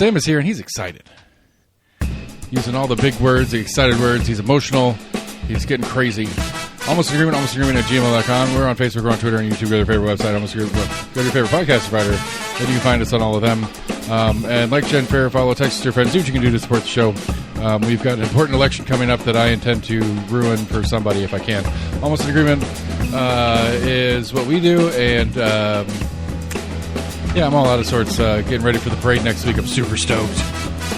Sam is here, and he's excited. Using all the big words, the excited words. He's emotional. He's getting crazy. Almost Agreement at gmail.com. We're on Facebook, we're on Twitter, and YouTube. Go to your favorite website, Almost Agreement. Go to your favorite podcast provider, and you can find us on all of them. And like Jen Fair, follow, text your friends, do what you can do to support the show. We've got an important election coming up that I intend to ruin for somebody if I can. Almost an Agreement is what we do, and I'm all out of sorts. Getting ready for the parade next week. I'm super stoked.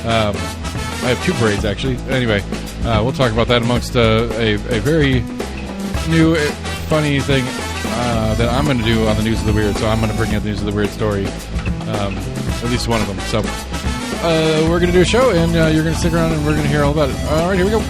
I have 2 parades, actually. Anyway, we'll talk about that amongst a very new, funny thing that I'm going to do on the News of the Weird. So I'm going to bring out the News of the Weird story, at least one of them. So we're going to do a show, and you're going to stick around, and we're going to hear all about it. All right, here we go.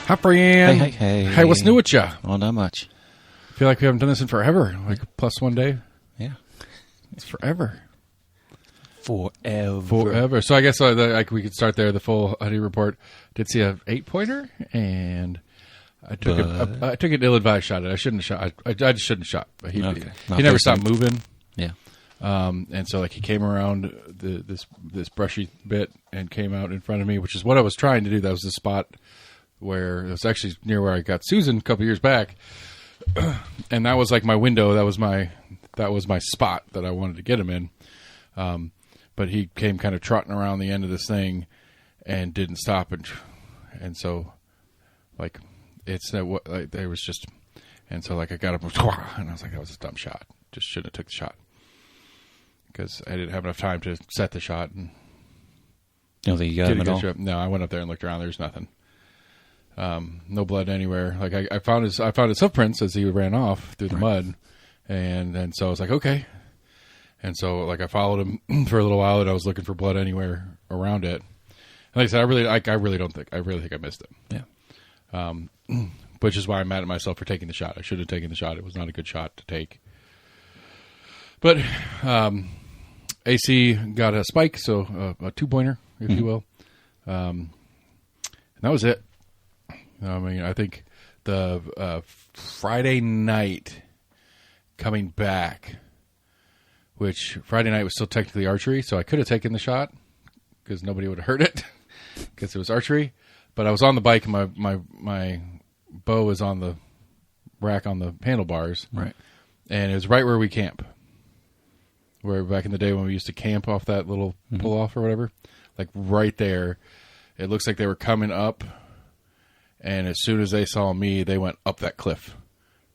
Hi, Brian. Hey. Hey, what's new with you? Well, not much. I feel like we haven't done this in forever. Like plus 1 day. Yeah. It's forever. Forever. So I guess like we could start there. The full Honey Report did see a 8-pointer, and I took an ill-advised shot at it. I shouldn't have shot. I just shouldn't have shot. But he never stopped moving. Yeah. And so like he came around this brushy bit and came out in front of me, which is what I was trying to do. That was the spot where it was actually near where I got Susan a couple years back, and that was like my window. That was my spot that I wanted to get him in. But he came kind of trotting around the end of this thing and didn't stop, and so like there was just, and so like I got him and I was like, that was a dumb shot. Just shouldn't have took the shot because I didn't have enough time to set the shot. And you don't think you got him at all? No, I went up there and looked around. There's nothing. No blood anywhere. Like I found his footprints as he ran off through the mud, and so I was like, okay. And so like I followed him for a little while, and I was looking for blood anywhere around it. And like I said, I really think I missed it. Yeah. Which is why I'm mad at myself for taking the shot. I should have taken the shot. It was not a good shot to take. But AC got a spike, so a 2-pointer, if you will. And that was it. I mean, I think the Friday night coming back, which Friday night was still technically archery, so I could have taken the shot because nobody would have heard it because it was archery. But I was on the bike, and my bow was on the rack on the handlebars. Right. And it was right where we camp. Where back in the day when we used to camp off that little pull-off or whatever. Like right there. It looks like they were coming up. And as soon as they saw me, they went up that cliff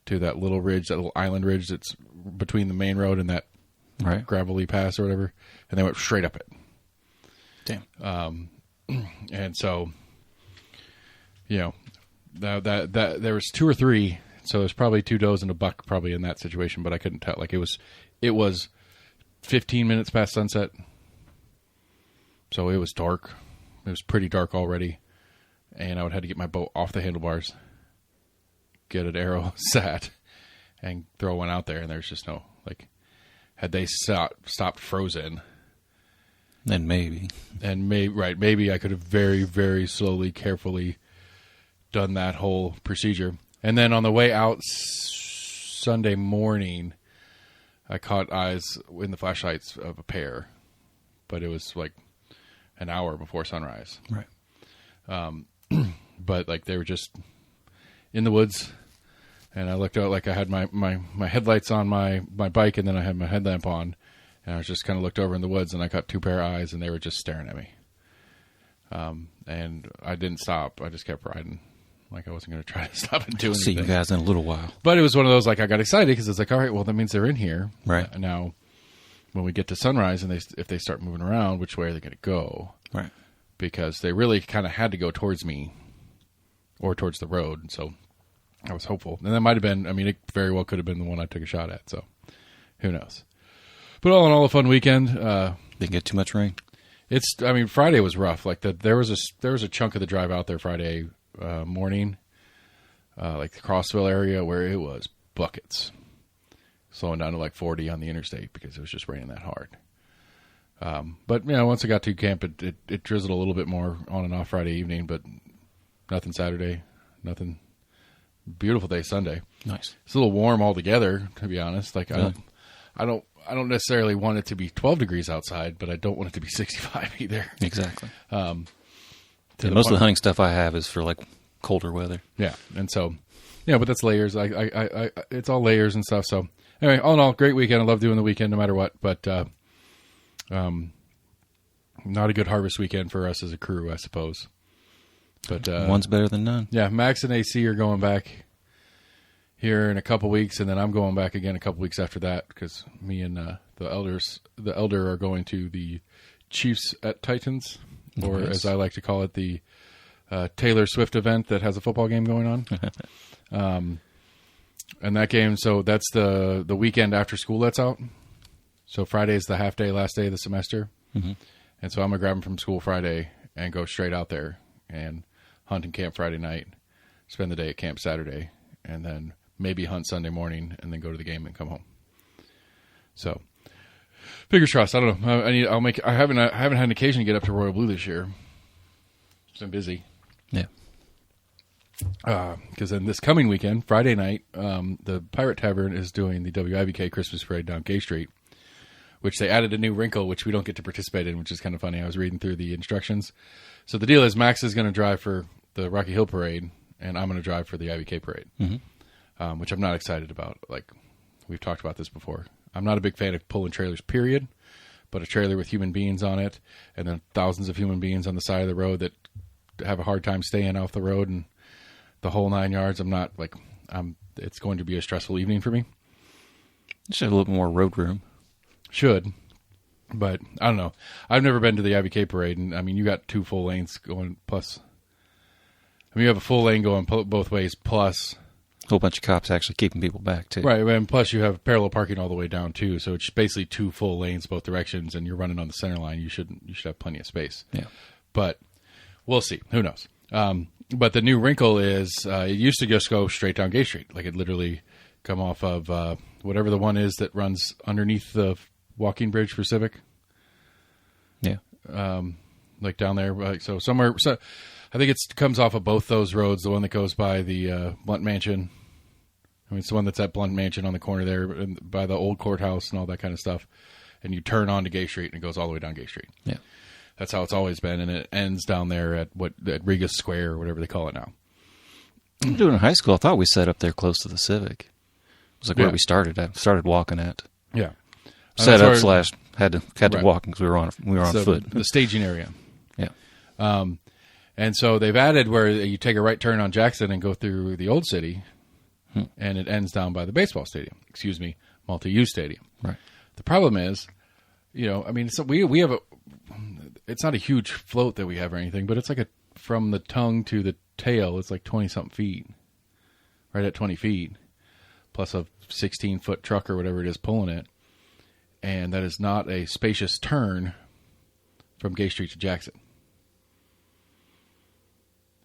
to that little ridge, that little island ridge that's between the main road and that gravelly pass or whatever. And they went straight up it. Damn. And so, you know, that there was 2 or 3. So there's probably 2 does and a buck probably in that situation, but I couldn't tell. Like it was 15 minutes past sunset. So it was dark. It was pretty dark already. And I would have to get my bow off the handlebars, get an arrow sat, and throw one out there. And there's just no, like, had they stopped frozen. Then maybe. And maybe I could have very, very slowly, carefully done that whole procedure. And then on the way out Sunday morning, I caught eyes in the flashlights of a pair. But it was like an hour before sunrise. Right. But like they were just in the woods, and I looked out like I had my headlights on my bike, and then I had my headlamp on, and I was just kind of looked over in the woods, and I caught 2 pair of eyes, and they were just staring at me. And I didn't stop. I just kept riding. Like I wasn't going to try to stop and do anything. See you guys in a little while. But it was one of those, like I got excited because it's like, all right, well that means they're in here. Right. Now, when we get to sunrise and if they start moving around, which way are they going to go? Right. Because they really kind of had to go towards me or towards the road. And so I was hopeful. And that might have been, I mean, it very well could have been the one I took a shot at. So who knows? But all in all, a fun weekend. Didn't get too much rain. Friday was rough. Like there was a chunk of the drive out there Friday morning like the Crossville area where it was buckets, slowing down to like 40 on the interstate because it was just raining that hard. But once I got to camp, it drizzled a little bit more on and off Friday evening, but nothing Saturday, nothing. Beautiful day Sunday. Nice. It's a little warm altogether, to be honest. Like Really? I don't necessarily want it to be 12 degrees outside, but I don't want it to be 65 either. Exactly. To Most of the hunting stuff I have is for like colder weather. Yeah, and so, but that's layers. I it's all layers and stuff. So anyway, all in all, great weekend. I love doing the weekend no matter what. But not a good harvest weekend for us as a crew, I suppose. But one's better than none. Yeah, Max and AC are going back here in a couple weeks, and then I'm going back again a couple weeks after that because me and the elder are going to the Chiefs at Titans, or as I like to call it, the Taylor Swift event that has a football game going on. And that game, so that's the weekend after school lets out. So Friday is the half day, last day of the semester. Mm-hmm. And so I'm going to grab them from school Friday and go straight out there and hunt and camp Friday night, spend the day at camp Saturday, and then maybe hunt Sunday morning and then go to the game and come home. So fingers crossed. I don't know. I haven't had an occasion to get up to Royal Blue this year. It's been busy. Yeah. Because then this coming weekend, Friday night, the Pirate Tavern is doing the WIBK Christmas Parade down Gay Street, which they added a new wrinkle, which we don't get to participate in, which is kind of funny. I was reading through the instructions. So the deal is Max is going to drive for the Rocky Hill Parade, and I'm going to drive for the IBK Parade, which I'm not excited about. Like, we've talked about this before. I'm not a big fan of pulling trailers, period, but a trailer with human beings on it, and then thousands of human beings on the side of the road that have a hard time staying off the road and the whole 9 yards. It's going to be a stressful evening for me. You should have a little more road room. Should. But I don't know. I've never been to the IBK parade, and I mean, you got 2 full lanes going. Plus, you have a full lane going both ways. Plus, a whole bunch of cops actually keeping people back too. Right, and plus you have parallel parking all the way down too. So it's basically 2 full lanes both directions, and you're running on the center line. You should have plenty of space. Yeah, but we'll see. Who knows? But the new wrinkle is it used to just go straight down Gay Street, like it literally come off of whatever the one is that runs underneath the walking bridge for Civic. Yeah. Like down there, like so somewhere. So I think it comes off of both those roads. The one that goes by the Blunt Mansion. I mean, it's the one that's at Blunt Mansion on the corner there, by the old courthouse and all that kind of stuff. And you turn onto Gay Street, and it goes all the way down Gay Street. Yeah. That's how it's always been, and it ends down there at Regas Square or whatever they call it now. Doing in high school, I thought we set up there close to the Civic. It was like where we started. I started walking at. Yeah. Set up / had to walk because we were on foot. The staging area. Yeah. And so they've added where you take a right turn on Jackson and go through the old city, and it ends down by the baseball stadium. Multi-use stadium. Right. The problem is, we have it's not a huge float that we have or anything, but it's like from the tongue to the tail, it's like 20-something feet. Right at 20 feet. Plus a 16-foot truck or whatever it is pulling it. And that is not a spacious turn from Gay Street to Jackson.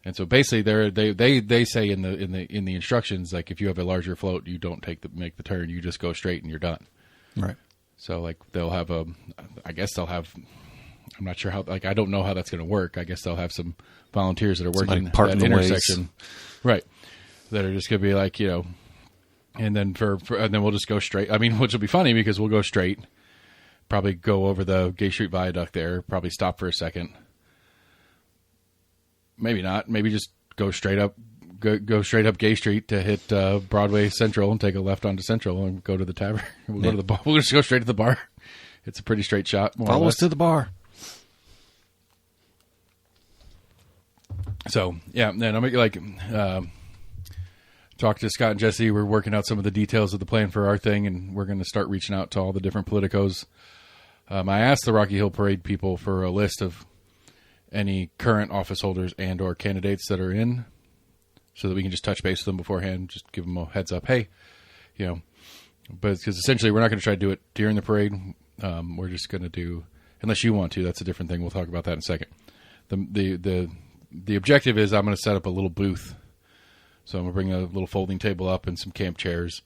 And so basically, they say in the instructions, like if you have a larger float, you don't make the turn, you just go straight and you're done. Right. So like they'll have I'm not sure how, like I don't know how that's going to work. I guess they'll have some volunteers that are working that intersection, right? That are just going to be like, and then and then we'll just go straight. I mean, which will be funny because we'll go straight, probably go over the Gay Street Viaduct there, probably stop for a second. Maybe not. Maybe just go straight up Gay Street to hit Broadway Central and take a left onto Central and go to the tavern. We'll go to the bar. We'll just go straight to the bar. It's a pretty straight shot. Follow us to the bar. So yeah, then I'm like talk to Scott and Jesse. We're working out some of the details of the plan for our thing, and we're going to start reaching out to all the different politicos. I asked the Rocky Hill Parade people for a list of any current office holders and or candidates that are in, so that we can just touch base with them beforehand, just give them a heads up. Hey, but because essentially we're not going to try to do it during the parade. We're just going to do, unless you want to, that's a different thing. We'll talk about that in a second. The objective is I'm going to set up a little booth So I'm going to bring a little folding table up and some camp chairs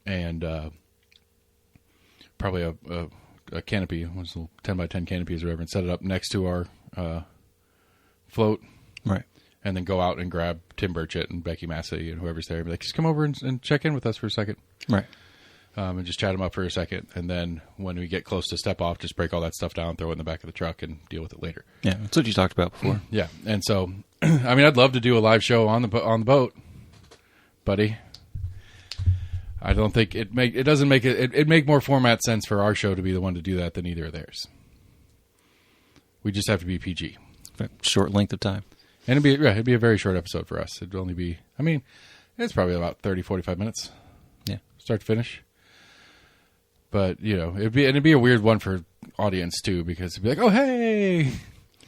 and probably a canopy, one of those 10 by 10 canopies or whatever, and set it up next to our float. Right. And then go out and grab Tim Burchett and Becky Massey and whoever's there. And be like, just come over and check in with us for a second. Right. And just chat them up for a second. And then when we get close to step off, just break all that stuff down, throw it in the back of the truck, and deal with it later. Yeah, that's what you talked about before. Yeah. And so, I mean, I'd love to do a live show on the boat, buddy. I don't think it doesn't make it. It'd make more format sense for our show to be the one to do that than either of theirs. We just have to be PG. Short length of time. And it'd be a very short episode for us. It'd only be, I mean, it's probably about 30, 45 minutes. Yeah. Start to finish. But, you know, it'd be a weird one for audience too, because it'd be like, oh, hey.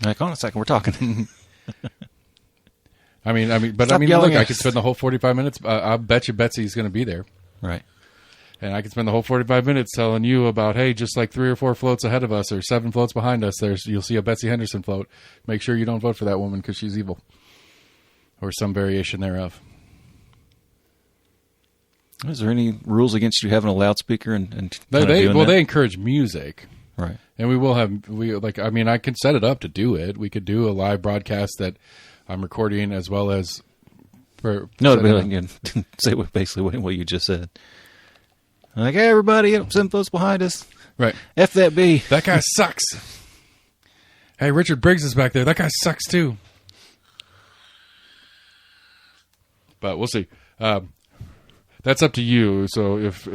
Like, hold on a second, we're talking. I mean, look, I could spend the whole 45 minutes. I bet you Betsy's going to be there. Right. And I could spend the whole 45 minutes telling you about, hey, just like 3 or 4 floats ahead of us or 7 floats behind us, you'll see a Betsy Henderson float. Make sure you don't vote for that woman because she's evil. Or some variation thereof. Is there any rules against you having a loudspeaker and they encourage music. Right. And I can set it up to do it. We could do a live broadcast that I'm recording as well as... say basically what you just said. Like, hey, everybody, 7 floats behind us. Right. F that B. That guy sucks. Hey, Richard Briggs is back there. That guy sucks too. But we'll see. That's up to you. So if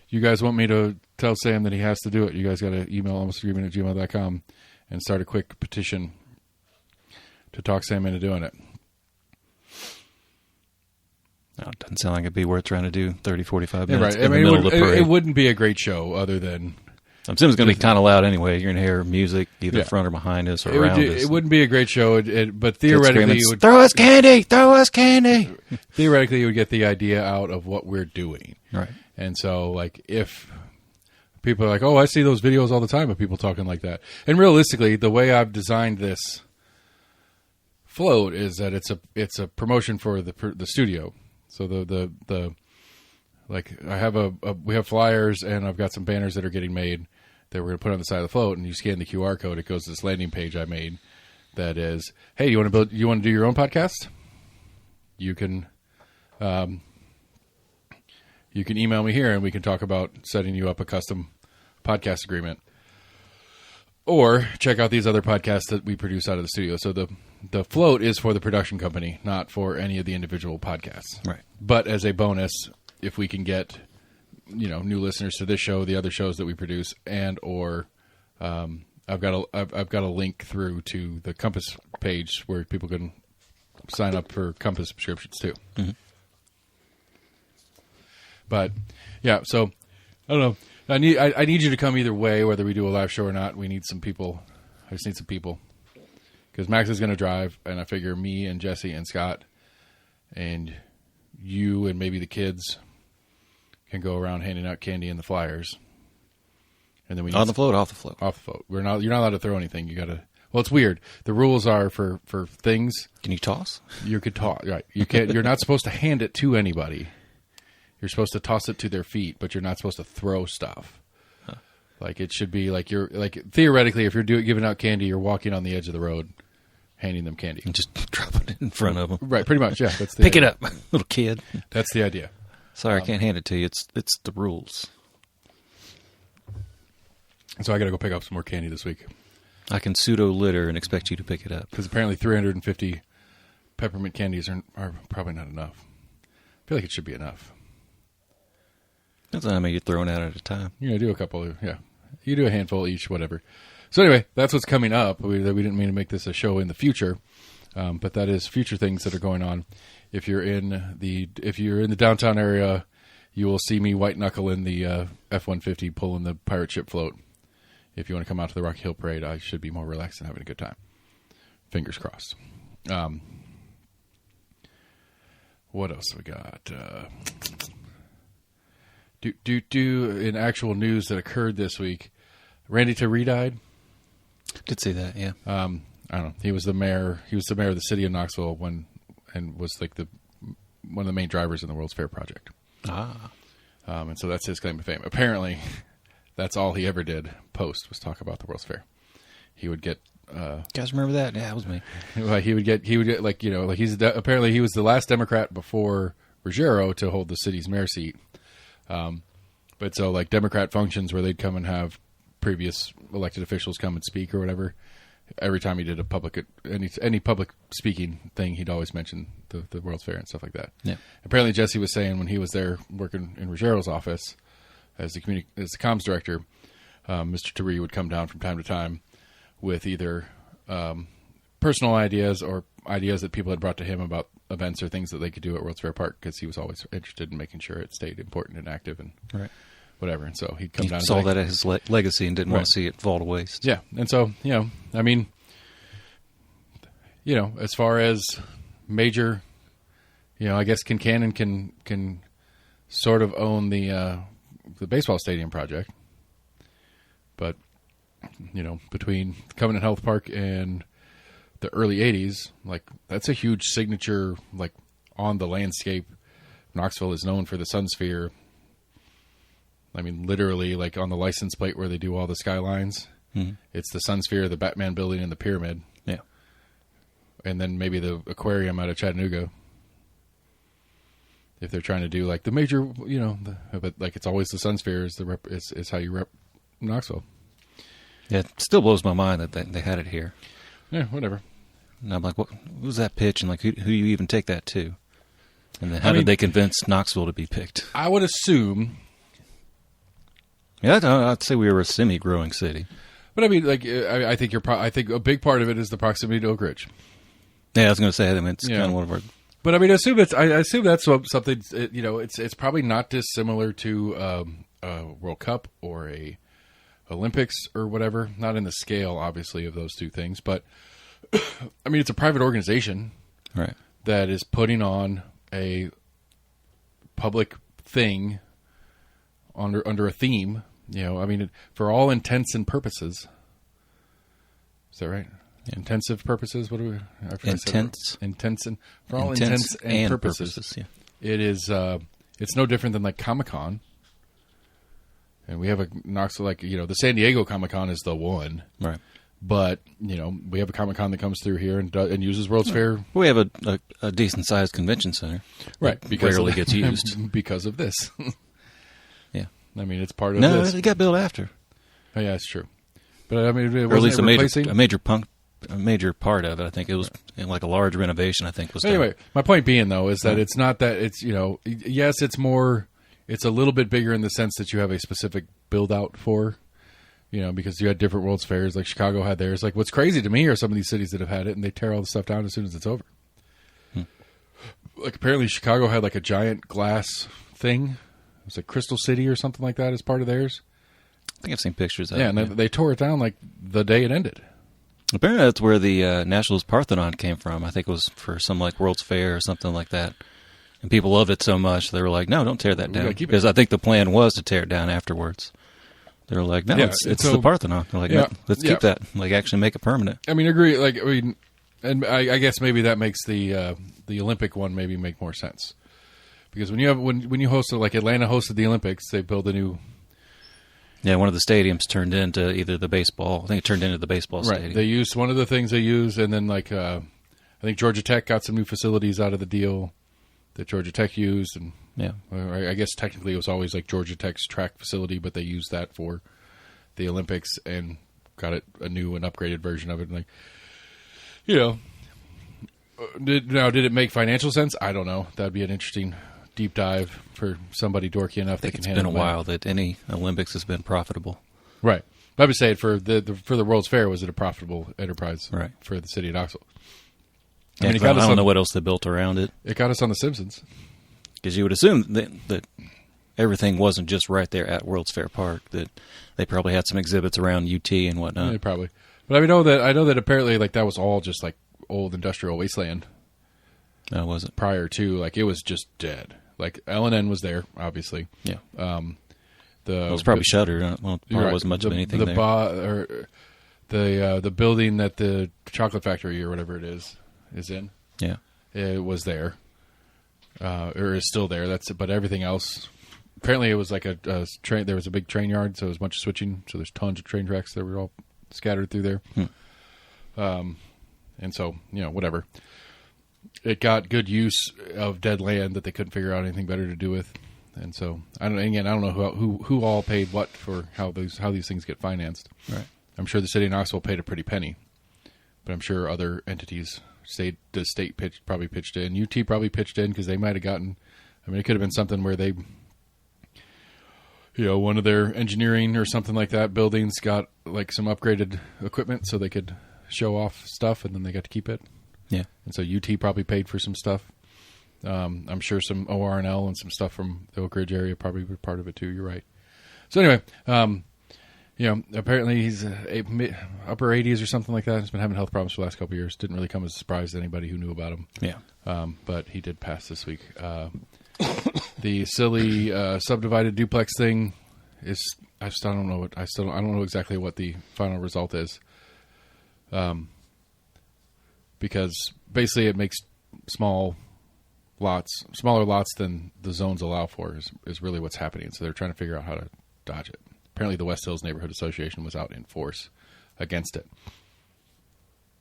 you guys want me to tell Sam that he has to do it, you guys got to email almostagreement@gmail.com and start a quick petition to talk Sam into doing it. No, it doesn't sound like it'd be worth trying to do 30, 45 minutes in the middle of the parade. It wouldn't be a great show other than... I'm assuming it's going to be kind of loud anyway. You're going to hear music either front or behind us or around us. It wouldn't be a great show, but theoretically... you would, throw us candy! Throw us candy! Theoretically, you would get the idea out of what we're doing. Right. And so, like, if people are like, oh, I see those videos all the time of people talking like that. And realistically, the way I've designed this float is that it's a promotion for the studio. So we have flyers and I've got some banners that are getting made that we're going to put on the side of the float, and you scan the QR code, it goes to this landing page I made that is, hey, you want to do your own podcast? You can email me here and we can talk about setting you up a custom podcast agreement. Or check out these other podcasts that we produce out of the studio. So the float is for the production company, not for any of the individual podcasts. Right. But as a bonus, if we can get, new listeners to this show, the other shows that we produce, and or I've got a link through to the Compass page where people can sign up for Compass subscriptions too. Mm-hmm. But yeah, so I don't know. I need you to come either way, whether we do a live show or not. We need some people. I just need some people. Because Max is going to drive, and I figure me and Jesse and Scott and you and maybe the kids can go around handing out candy and the flyers. And then we need on the float, off the float. Off the float. You're not allowed to throw anything. You got to. Well, it's weird. The rules are for things. Can you toss? You could toss. Right. You can't. You're not supposed to hand it to anybody. You're supposed to toss it to their feet, but you're not supposed to throw stuff. Huh. Like it should be like theoretically, if you're giving out candy, you're walking on the edge of the road, handing them candy and just dropping it in front of them. Right, pretty much. Yeah, that's the pick idea. it up, little kid. That's the idea. Sorry, I can't hand it to you. It's the rules. So I got to go pick up some more candy this week. I can pseudo litter and expect you to pick it up because apparently 350 peppermint candies are probably not enough. I feel like it should be enough. That's how many you're throwing out at a time. Yeah, do a couple. Yeah, you do a handful each, whatever. So anyway, that's what's coming up. We didn't mean to make this a show in the future, but that is future things that are going on. If you're in the downtown area, you will see me white knuckling the F-150 pulling the pirate ship float. If you want to come out to the Rocky Hill Parade, I should be more relaxed and having a good time. Fingers crossed. What else we got? In actual news that occurred this week, Randy Teree died. Did see that, yeah. I don't know. He was the mayor. He was the mayor of the city of Knoxville and was like one of the main drivers in the World's Fair project. And so that's his claim to fame. Apparently, that's all he ever did post was talk about the World's Fair. He would get. You guys remember that? Yeah, it was me. He would get like apparently he was the last Democrat before Ruggiero to hold the city's mayor seat. But so like Democrat functions where they'd come and have previous elected officials come and speak or whatever. Every time he did any public speaking thing, he'd always mention the World's Fair and stuff like that. Yeah. Apparently, Jesse was saying when he was there working in Ruggiero's office as the comms director, Mr. Turi would come down from time to time with either personal ideas or ideas that people had brought to him about events or things that they could do at World's Fair Park, because he was always interested in making sure it stayed important and active and whatever. And so he'd come down. He saw that as his legacy and didn't want to see it fall to waste. Yeah. And so, I mean, as far as major, I guess Kincannon can sort of own the baseball stadium project. But, between Covenant Health Park and the early 80s, like, that's a huge signature, like, on the landscape. Knoxville is known for the Sun Sphere. I mean, literally, like, on the license plate where they do all the skylines, it's the Sun Sphere, the Batman building, and the pyramid. Yeah. And then maybe the aquarium out of Chattanooga. If they're trying to do, like, the major, but, like, it's always the Sun Sphere is how you rep Knoxville. Yeah, it still blows my mind that they had it here. Yeah, whatever. And I'm like, what was that pitch? And, like, who do you even take that to? And then how did they convince Knoxville to be picked? I would assume... Yeah, I'd say we were a semi-growing city. But, I mean, like, I think I think a big part of it is the proximity to Oak Ridge. Yeah, I was going to say, I mean, it's kind of one of our... But, I mean, I assume that's something, it's probably not dissimilar to a World Cup or a Olympics or whatever. Not in the scale, obviously, of those two things. But, I mean, it's a private organization that is putting on a public thing under a theme. I mean, for all intents and purposes. Is that right? Yeah. Intensive purposes? What do we... Intense. For all intents and purposes. Yeah. It is... it's no different than, like, Comic-Con. And we have a Knoxville, like, the San Diego Comic-Con is the one. Right. But, we have a Comic-Con that comes through here and uses World's Fair. We have a decent-sized convention center. Right. Because rarely gets used. Because of this. Yeah. I mean, it's part of this. No, it got built after. Oh, yeah, it's true. But, I mean, or at least a major part of it. I think it was like a large renovation, I think, was anyway, done. My point being, though, is that it's not that it's, yes, it's more... It's a little bit bigger in the sense that you have a specific build-out for, because you had different World's Fairs, like Chicago had theirs. Like, what's crazy to me are some of these cities that have had it, and they tear all the stuff down as soon as it's over. Like, apparently Chicago had, like, a giant glass thing. It was like Crystal City or something like that as part of theirs. I think I've seen pictures of it. Yeah, and they tore it down, like, the day it ended. Apparently that's where the Nationals Parthenon came from. I think it was for some, like, World's Fair or something like that. And people loved it so much, they were like, no, don't tear that down. Because I think the plan was to tear it down afterwards. They were like, no, it's the Parthenon. They're like, no, let's keep that. Like, actually make it permanent. I mean, agree. Like, and I guess maybe that makes the Olympic one maybe make more sense. Because when you host it, like Atlanta hosted the Olympics, they build a new... Yeah, one of the stadiums turned into either the baseball... I think it turned into the baseball stadium. They used one of the things they used, and then, like, I think Georgia Tech got some new facilities out of the deal that Georgia Tech used, and I guess technically it was always like Georgia Tech's track facility, but they used that for the Olympics and got it a new and upgraded version of it. And did it make financial sense? I don't know. That'd be an interesting deep dive for somebody dorky enough that can handle it. It's been a while that any Olympics has been profitable. Right. I would say for the World's Fair, was it a profitable enterprise for the city of Knoxville? I mean, I don't know what else they built around it. It got us on The Simpsons. Because you would assume that everything wasn't just right there at World's Fair Park, that they probably had some exhibits around UT and whatnot. Yeah, probably. But I know that apparently, like, that was all just like old industrial wasteland. No, was it? Prior to, like, it was just dead. Like, L&N was there, obviously. Yeah. It was probably shuttered. Well, there wasn't much of anything there. The building that the chocolate factory or whatever it is in. Yeah. it was there, or is still there. But everything else, apparently it was like a train. There was a big train yard, so it was a bunch of switching. So there's tons of train tracks that were all scattered through there. And so, whatever. It got good use of dead land that they couldn't figure out anything better to do with. And so, I don't know who all paid what for how these things get financed. Right. I'm sure the city of Knoxville paid a pretty penny, but I'm sure other entities, the state probably pitched in. UT probably pitched in because they might have gotten. I mean, it could have been something where they, one of their engineering or something like that buildings got like some upgraded equipment so they could show off stuff, and then they got to keep it. Yeah. And so UT probably paid for some stuff. I'm sure some OR&L and some stuff from the Oak Ridge area probably were part of it too. You're right. So anyway, apparently he's upper 80s or something like that. He's been having health problems for the last couple of years. Didn't really come as a surprise to anybody who knew about him. Yeah. But he did pass this week. The silly subdivided duplex thing is. I don't know exactly what the final result is. Because basically it makes smaller lots than the zones allow for is really what's happening. So they're trying to figure out how to dodge it. Apparently the West Hills Neighborhood Association was out in force against it,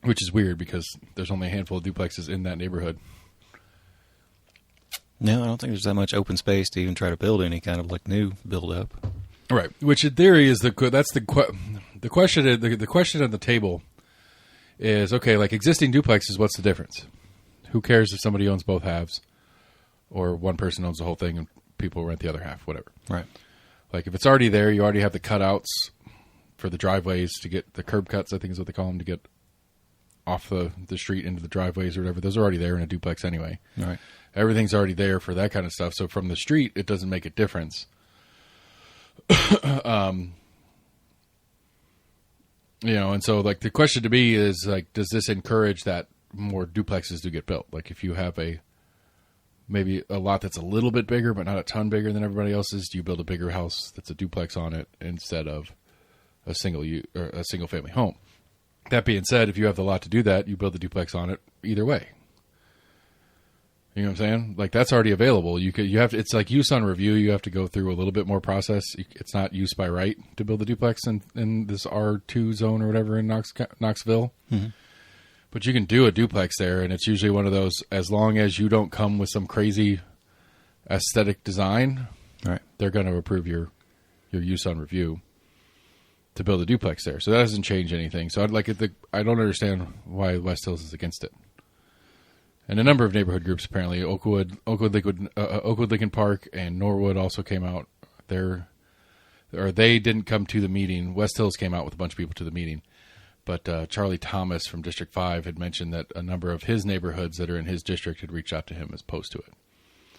which is weird because there's only a handful of duplexes in that neighborhood. No, I don't think there's that much open space to even try to build any kind of like new build up. Right. Which in theory is the question. The question on the table is, okay, like existing duplexes, what's the difference? Who cares if somebody owns both halves or one person owns the whole thing and people rent the other half, whatever. Right. Like if it's already there, you already have the cutouts for the driveways to get the curb cuts, I think is what they call them, to get off the street into the driveways or whatever. Those are already there in a duplex anyway. Right. Everything's already there for that kind of stuff. So from the street, it doesn't make a difference. And so like the question to me is like, does this encourage that more duplexes do get built? Like if you have maybe a lot that's a little bit bigger, but not a ton bigger than everybody else's, do you build a bigger house that's a duplex on it instead of a single family home? That being said, if you have the lot to do that, you build a duplex on it either way. You know what I'm saying? Like that's already available. It's like use on review. You have to go through a little bit more process. It's not use by right to build a duplex in this R2 zone or whatever in Knoxville. Mm-hmm. But you can do a duplex there, and it's usually one of those, as long as you don't come with some crazy aesthetic design, right? They're going to approve your use on review to build a duplex there. So that doesn't change anything. So I don't understand why West Hills is against it. And a number of neighborhood groups, apparently, Oakwood Lincoln Park, and Norwood also came out there. Or they didn't come to the meeting. West Hills came out with a bunch of people to the meeting. But Charlie Thomas from District 5 had mentioned that a number of his neighborhoods that are in his district had reached out to him as opposed to it.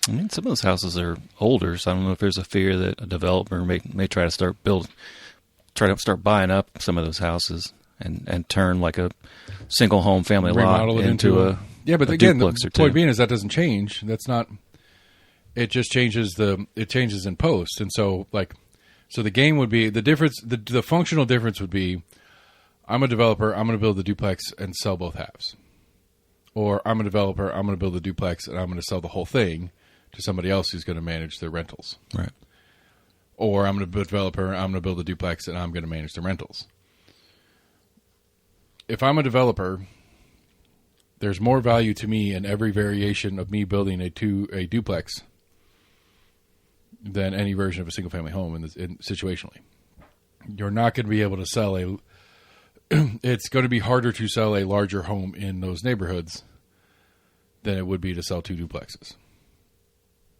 I mean, some of those houses are older, so I don't know if there's a fear that a developer may try to start buying up some of those houses and turn like a single home family lot into a yeah. But again, the point being is that doesn't change. That's not. It just changes in post, and so the game would be the difference. The functional difference would be, I'm a developer. I'm going to build the duplex and sell both halves, or I'm a developer. I'm going to build a duplex and I'm going to sell the whole thing to somebody else who's going to manage the rentals. Right. Or I'm going to be a developer. I'm going to build a duplex and I'm going to manage the rentals. If I'm a developer, there's more value to me in every variation of me building a duplex than any version of a single family home situationally. You're not going to be able to sell it's going to be harder to sell a larger home in those neighborhoods than it would be to sell two duplexes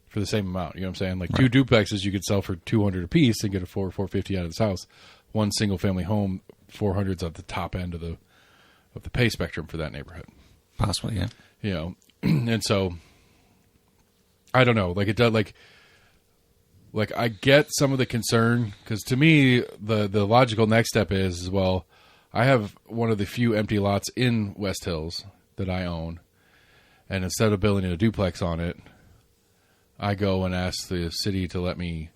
for the same amount. You know what I'm saying? Like right. Two duplexes you could sell for $200 a piece and get a $450 out of this house. One single family home, $400's at the top end of the pay spectrum for that neighborhood. Possibly, yeah. And so I don't know. Like it does. Like I get some of the concern because to me the logical next step is well, I have one of the few empty lots in West Hills that I own, and instead of building a duplex on it, I go and ask the city to let me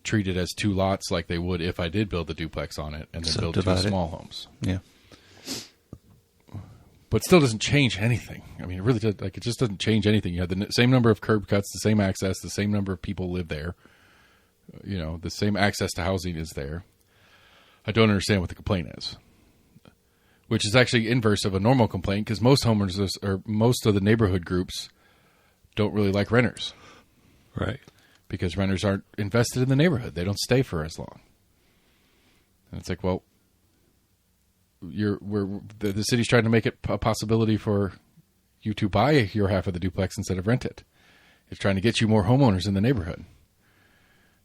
treat it as two lots like they would if I did build a duplex on it, and then build two small homes. Yeah. but still doesn't change anything. I mean, it really does. Like, it just doesn't change anything. You have the same number of curb cuts, the same access, the same number of people live there. You know, the same access to housing is there. I don't understand what the complaint is, which is actually inverse of a normal complaint, because most homeowners or most of the neighborhood groups don't really like renters. Right. Because renters aren't invested in the neighborhood. They don't stay for as long. And it's like, well, the city's trying to make it a possibility for you to buy your half of the duplex instead of rent it. It's trying to get you more homeowners in the neighborhood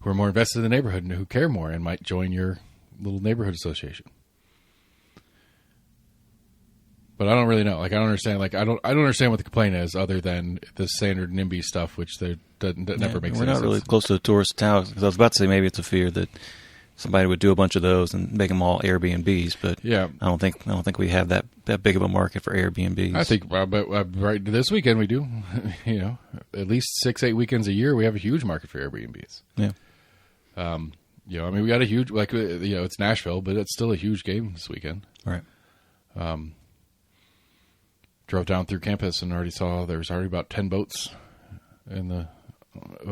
who are more invested in the neighborhood and who care more and might join your little neighborhood association. But I don't really know. Like, I don't understand. Like, I don't understand what the complaint is, other than the standard NIMBY stuff, which that never makes sense. We're not really close to the tourist towns. I was about to say maybe it's a fear that somebody would do a bunch of those and make them all Airbnbs, but yeah, I don't think we have that big of a market for Airbnbs. I think, but right this weekend we do. You know, at least 6-8 weekends a year we have a huge market for Airbnbs. Yeah. You know, I mean, we got a huge, like, you know, it's Nashville, but it's still a huge game this weekend. Right. Drove down through campus and already saw there was already about 10 boats in the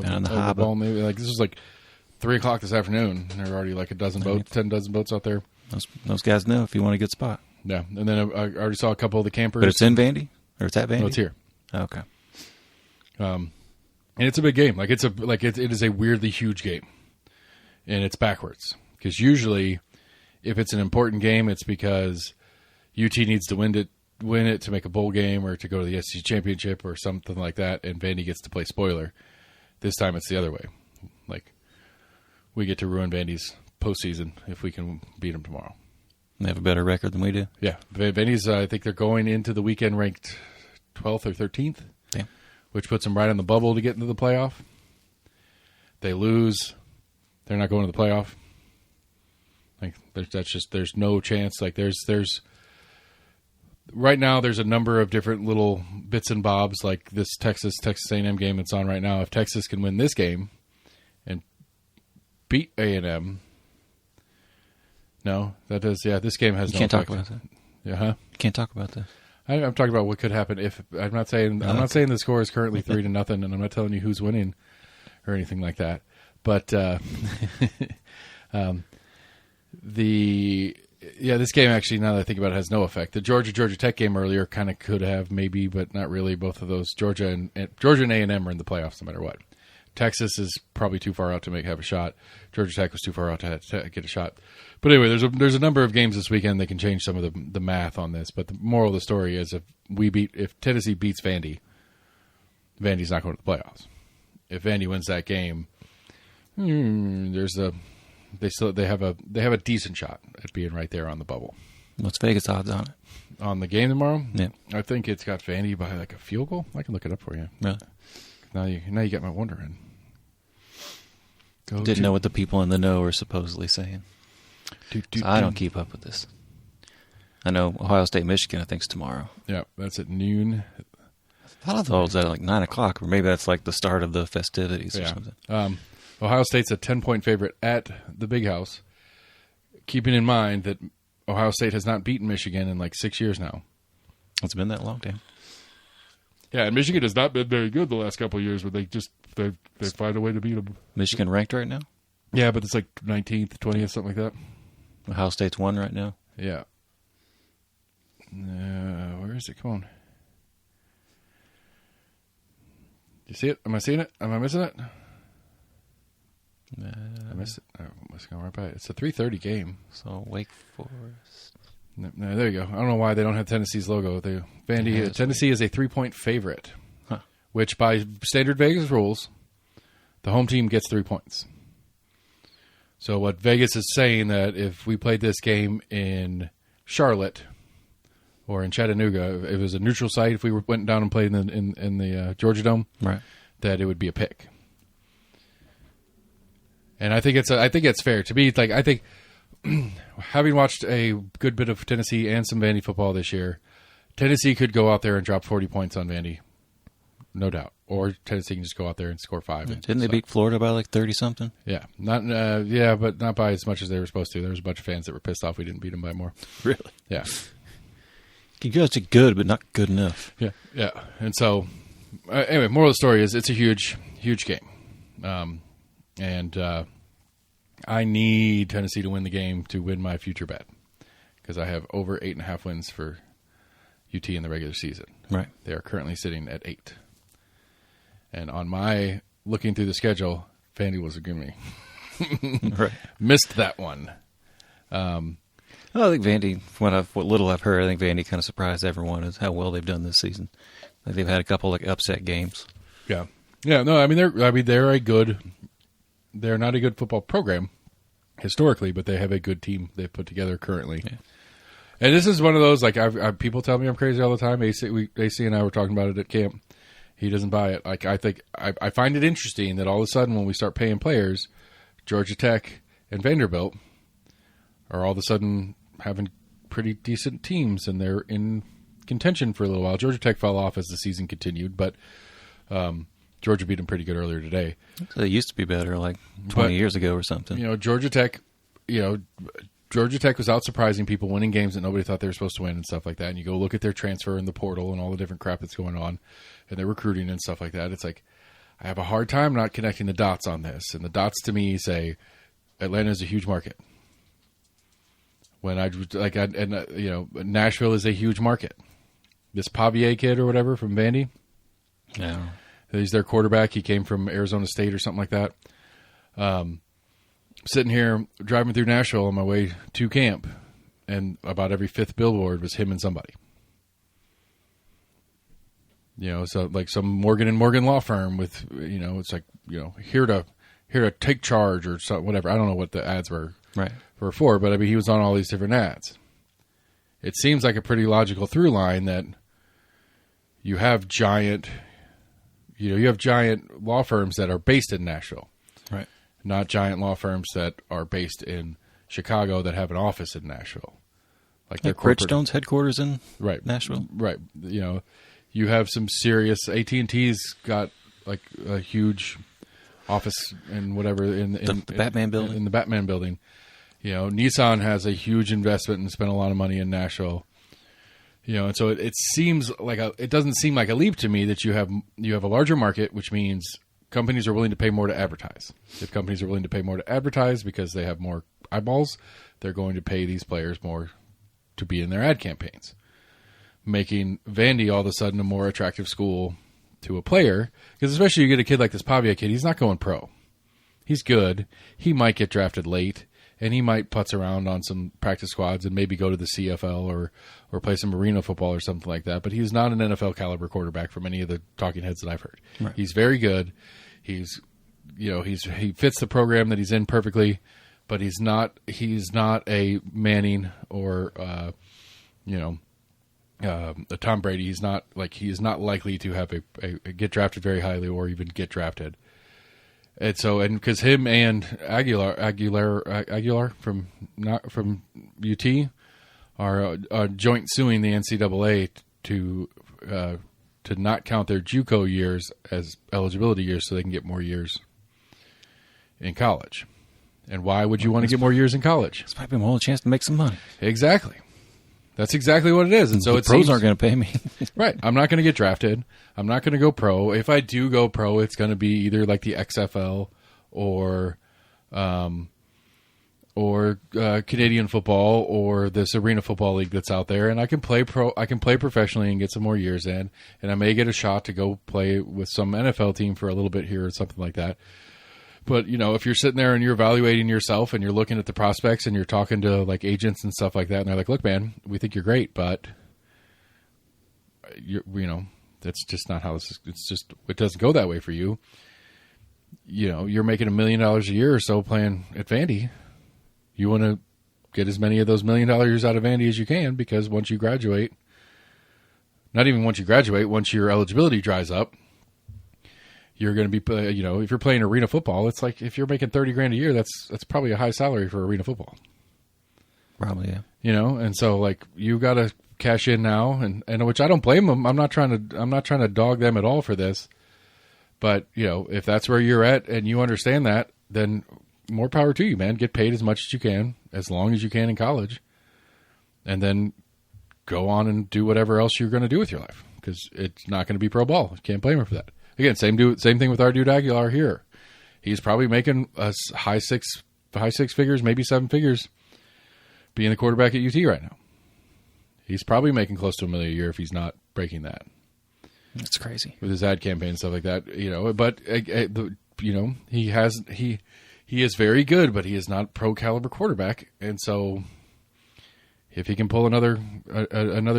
harbor. Like, this was like 3:00 this afternoon. There were already like 10 dozen boats out there. Those guys know if you want to get a spot. Yeah, and then I already saw a couple of the campers. But it's in Vandy, or it's at Vandy. No, it's here. Oh, okay. And it's a big game. Like, it is a weirdly huge game, and it's backwards, because usually, if it's an important game, it's because UT needs to win it to make a bowl game or to go to the SEC championship or something like that, and Vandy gets to play spoiler. This time it's the other way. Like, we get to ruin Vandy's postseason if we can beat them tomorrow. They have a better record than we do. Yeah, Vandy's. I think they're going into the weekend ranked 12th or 13th, which puts them right on the bubble to get into the playoff. They lose, they're not going to the playoff. Like, there's no chance. Like, there's right now there's a number of different little bits and bobs, like this Texas A&M game that's on right now. If Texas can win this game and beat A&M, no, that does. Yeah, this game has. You can't talk about that. Yeah, huh? You can't talk about that. I'm talking about what could happen if. I'm not saying the score is currently 3-0, and I'm not telling you who's winning or anything like that. But this game actually, now that I think about it, has no effect. The Georgia Tech game earlier kind of could have, maybe, but not really. Both of those, Georgia and A&M are in the playoffs no matter what. Texas is probably too far out to have a shot. Georgia Tech was too far out to get a shot. But anyway, there's a number of games this weekend that can change some of the math on this. But the moral of the story is, if Tennessee beats Vandy, Vandy's not going to the playoffs. If Vandy wins that game, they have a decent shot at being right there on the bubble. What's Vegas odds on it? On the game tomorrow? Yeah. I think it's got Vandy by like a field goal. I can look it up for you. Really? Now you got me wondering. Didn't know what the people in the know are supposedly saying. I don't keep up with this. I know Ohio State, Michigan, I think, is tomorrow. Yeah, that's at noon. I thought it was at like 9 o'clock, or maybe that's like the start of the festivities or something. Ohio State's a 10-point favorite at the Big House, keeping in mind that Ohio State has not beaten Michigan in like 6 years now. It's been that long, damn. Yeah, and Michigan has not been very good the last couple of years, but they find a way to beat them. Michigan ranked right now? Yeah, but it's like 19th, 20th, something like that. Ohio State's 1 right now? Yeah. Where is it? Come on. You see it? Am I seeing it? Am I missing it? I missed it. I must go right by it. It's a 3:30 game. So Wake Forest. No, there you go. I don't know why they don't have Tennessee's logo. Tennessee is a 3-point favorite, which by standard Vegas rules, the home team gets 3 points. So what Vegas is saying, that if we played this game in Charlotte or in Chattanooga, if it was a neutral site, if we went down and played in the Georgia Dome, right, that it would be a pick. And I think it's fair to be like, I think having watched a good bit of Tennessee and some Vandy football this year, Tennessee could go out there and drop 40 points on Vandy, no doubt. Or Tennessee can just go out there and score 5. Didn't they beat Florida by like 30-something? Yeah, but not by as much as they were supposed to. There was a bunch of fans that were pissed off we didn't beat them by more. Really? Yeah. You guys are good, but not good enough. Yeah. And so, anyway, moral of the story is it's a huge, huge game. And I need Tennessee to win the game to win my future bet because I have over 8.5 wins for UT in the regular season. Right. They are currently sitting at 8. And on my looking through the schedule, Vandy was a gimme. Right. Missed that one. I think Vandy, what little I've heard, I think Vandy kind of surprised everyone is how well they've done this season. Like they've had a couple like upset games. Yeah. No, I mean they're not a good football program historically, but they have a good team they've put together currently. Yeah. And this is one of those like people tell me I'm crazy all the time. AC and I were talking about it at camp. He doesn't buy it. Like I find it interesting that all of a sudden when we start paying players, Georgia Tech and Vanderbilt are all of a sudden having pretty decent teams, and they're in contention for a little while. Georgia Tech fell off as the season continued, but Georgia beat them pretty good earlier today. They used to be better like 20 years ago or something. Georgia Tech was out surprising people, winning games that nobody thought they were supposed to win and stuff like that. And you go look at their transfer in the portal and all the different crap that's going on and their recruiting and stuff like that. It's like, I have a hard time not connecting the dots on this. And the dots to me say Atlanta is a huge market. Nashville is a huge market. This Pavier kid or whatever from Vandy. Yeah. He's their quarterback. He came from Arizona State or something like that. Sitting here driving through Nashville on my way to camp, and about every fifth billboard was him and somebody. So like some Morgan & Morgan law firm with, it's like, here to take charge or something, whatever. I don't know what the ads were for, but I mean, he was on all these different ads. It seems like a pretty logical through line that you have giant law firms that are based in Nashville. Right. Not giant law firms that are based in Chicago that have an office in Nashville. Like Bridgestone's headquarters in Nashville. Right. You have some serious, AT&T's got like a huge office and whatever in the Batman building. In the Batman building. Nissan has a huge investment and spent a lot of money in Nashville. And so it seems like it doesn't seem like a leap to me that you have a larger market, which means companies are willing to pay more to advertise. If companies are willing to pay more to advertise because they have more eyeballs, they're going to pay these players more to be in their ad campaigns, making Vandy all of a sudden a more attractive school to a player. Because especially you get a kid like this Pavia kid, he's not going pro. He's good. He might get drafted late, and he might putz around on some practice squads and maybe go to the CFL or play some arena football or something like that. But he's not an NFL caliber quarterback from any of the talking heads that I've heard. Right. He's very good. He fits the program that he's in perfectly, but he's not a Manning or a Tom Brady. He's not likely to have a get drafted very highly or even get drafted. And so, because him and Aguilar from UT are joint suing the NCAA to not count their JUCO years as eligibility years, so they can get more years in college. And why would you want to get more years in college? It's probably more a chance to make some money. Exactly. That's exactly what it is. And so the pros aren't going to pay me. Right. I'm not going to get drafted. I'm not going to go pro. If I do go pro, it's going to be either like the XFL or Canadian football or this arena football league that's out there, and I can play pro. I can play professionally and get some more years in, and I may get a shot to go play with some NFL team for a little bit here or something like that. But, if you're sitting there and you're evaluating yourself and you're looking at the prospects and you're talking to like agents and stuff like that, and they're like, look, man, we think you're great, but that's just not how this is. It's just, it doesn't go that way for you. You're making $1 million a year or so playing at Vandy. You want to get as many of those $1 million years out of Vandy as you can, because once you graduate, not even once you graduate, once your eligibility dries up, you're going to be, if you're playing arena football, it's like if you're making $30,000 a year, that's probably a high salary for arena football. Probably, yeah. And so like you got to cash in now, and which I don't blame them. I'm not trying to dog them at all for this, but if that's where you're at and you understand that, then more power to you, man. Get paid as much as you can, as long as you can in college, and then go on and do whatever else you're going to do with your life, because it's not going to be pro ball. You can't blame him for that. Again, same thing with our dude Aguilar here. He's probably making a high six figures, maybe 7 figures, being the quarterback at UT right now. He's probably making close to $1 million a year if he's not breaking that. That's crazy with his ad campaign and stuff like that. But he is very good, but he is not pro caliber quarterback, and so if he can pull another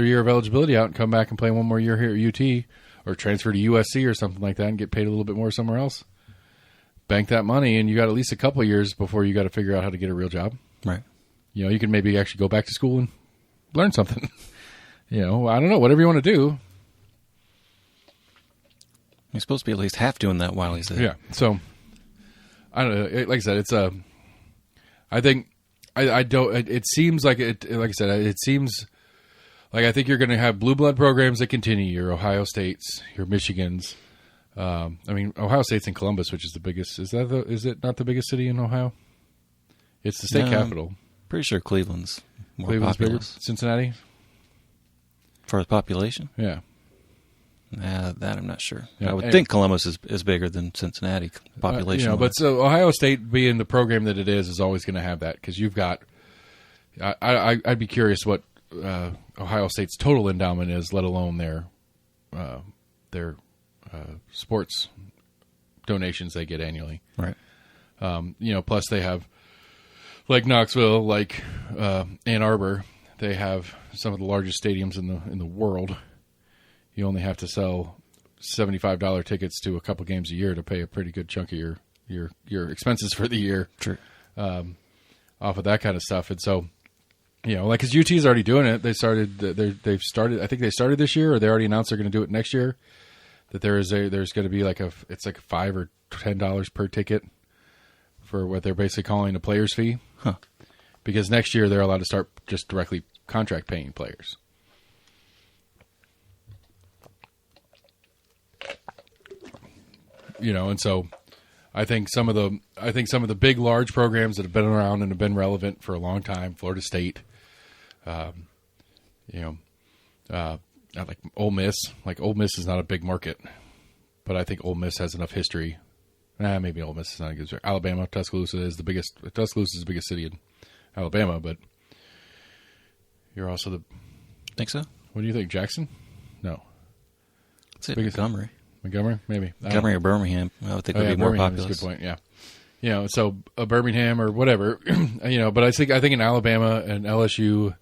year of eligibility out and come back and play one more year here at UT, or transfer to USC or something like that and get paid a little bit more somewhere else, bank that money, and you got at least a couple of years before you got to figure out how to get a real job. Right. You can maybe actually go back to school and learn something. I don't know, whatever you want to do. He's supposed to be at least half doing that while he's there. Yeah. So, I don't know. Like I said, it's I think I don't. It seems like it. Like I said, it seems like I think you're going to have blue blood programs that continue. Your Ohio States, your Michigans. Ohio State's in Columbus, which is the biggest. Is it not the biggest city in Ohio? It's the state capital. Pretty sure Cleveland's more Cleveland's populous. Bigger? Cincinnati? For the population? Yeah. That I'm not sure. Yeah. I would think Columbus is bigger than Cincinnati population. But so Ohio State being the program that it is always going to have that, because you've got. I'd be curious what Ohio State's total endowment is, let alone their sports donations they get annually. Right. Plus they have, like Knoxville, like Ann Arbor, they have some of the largest stadiums in the world. You only have to sell $75 tickets to a couple games a year to pay a pretty good chunk of your expenses for the year. True. Off of that kind of stuff. And so, because UT's already doing it. They've started. I think they started this year, or they already announced they're going to do it next year. That there's going to be it's like $5 or $10 per ticket for what they're basically calling a player's fee. Huh. Because next year they're allowed to start just directly contract paying players. And so I think some of the big, large programs that have been around and have been relevant for a long time, Florida State, like Ole Miss. Like Ole Miss is not a big market, but I think Ole Miss has enough history. Maybe Ole Miss is not a good. Alabama, Tuscaloosa is the biggest. Tuscaloosa is the biggest city in Alabama, but you're also the. Think so? What do you think, Jackson? No. It's Montgomery. Montgomery, maybe. Montgomery or Birmingham, I would think would be more popular. That's a good point. Yeah, so Birmingham or whatever, But I think in Alabama and LSU,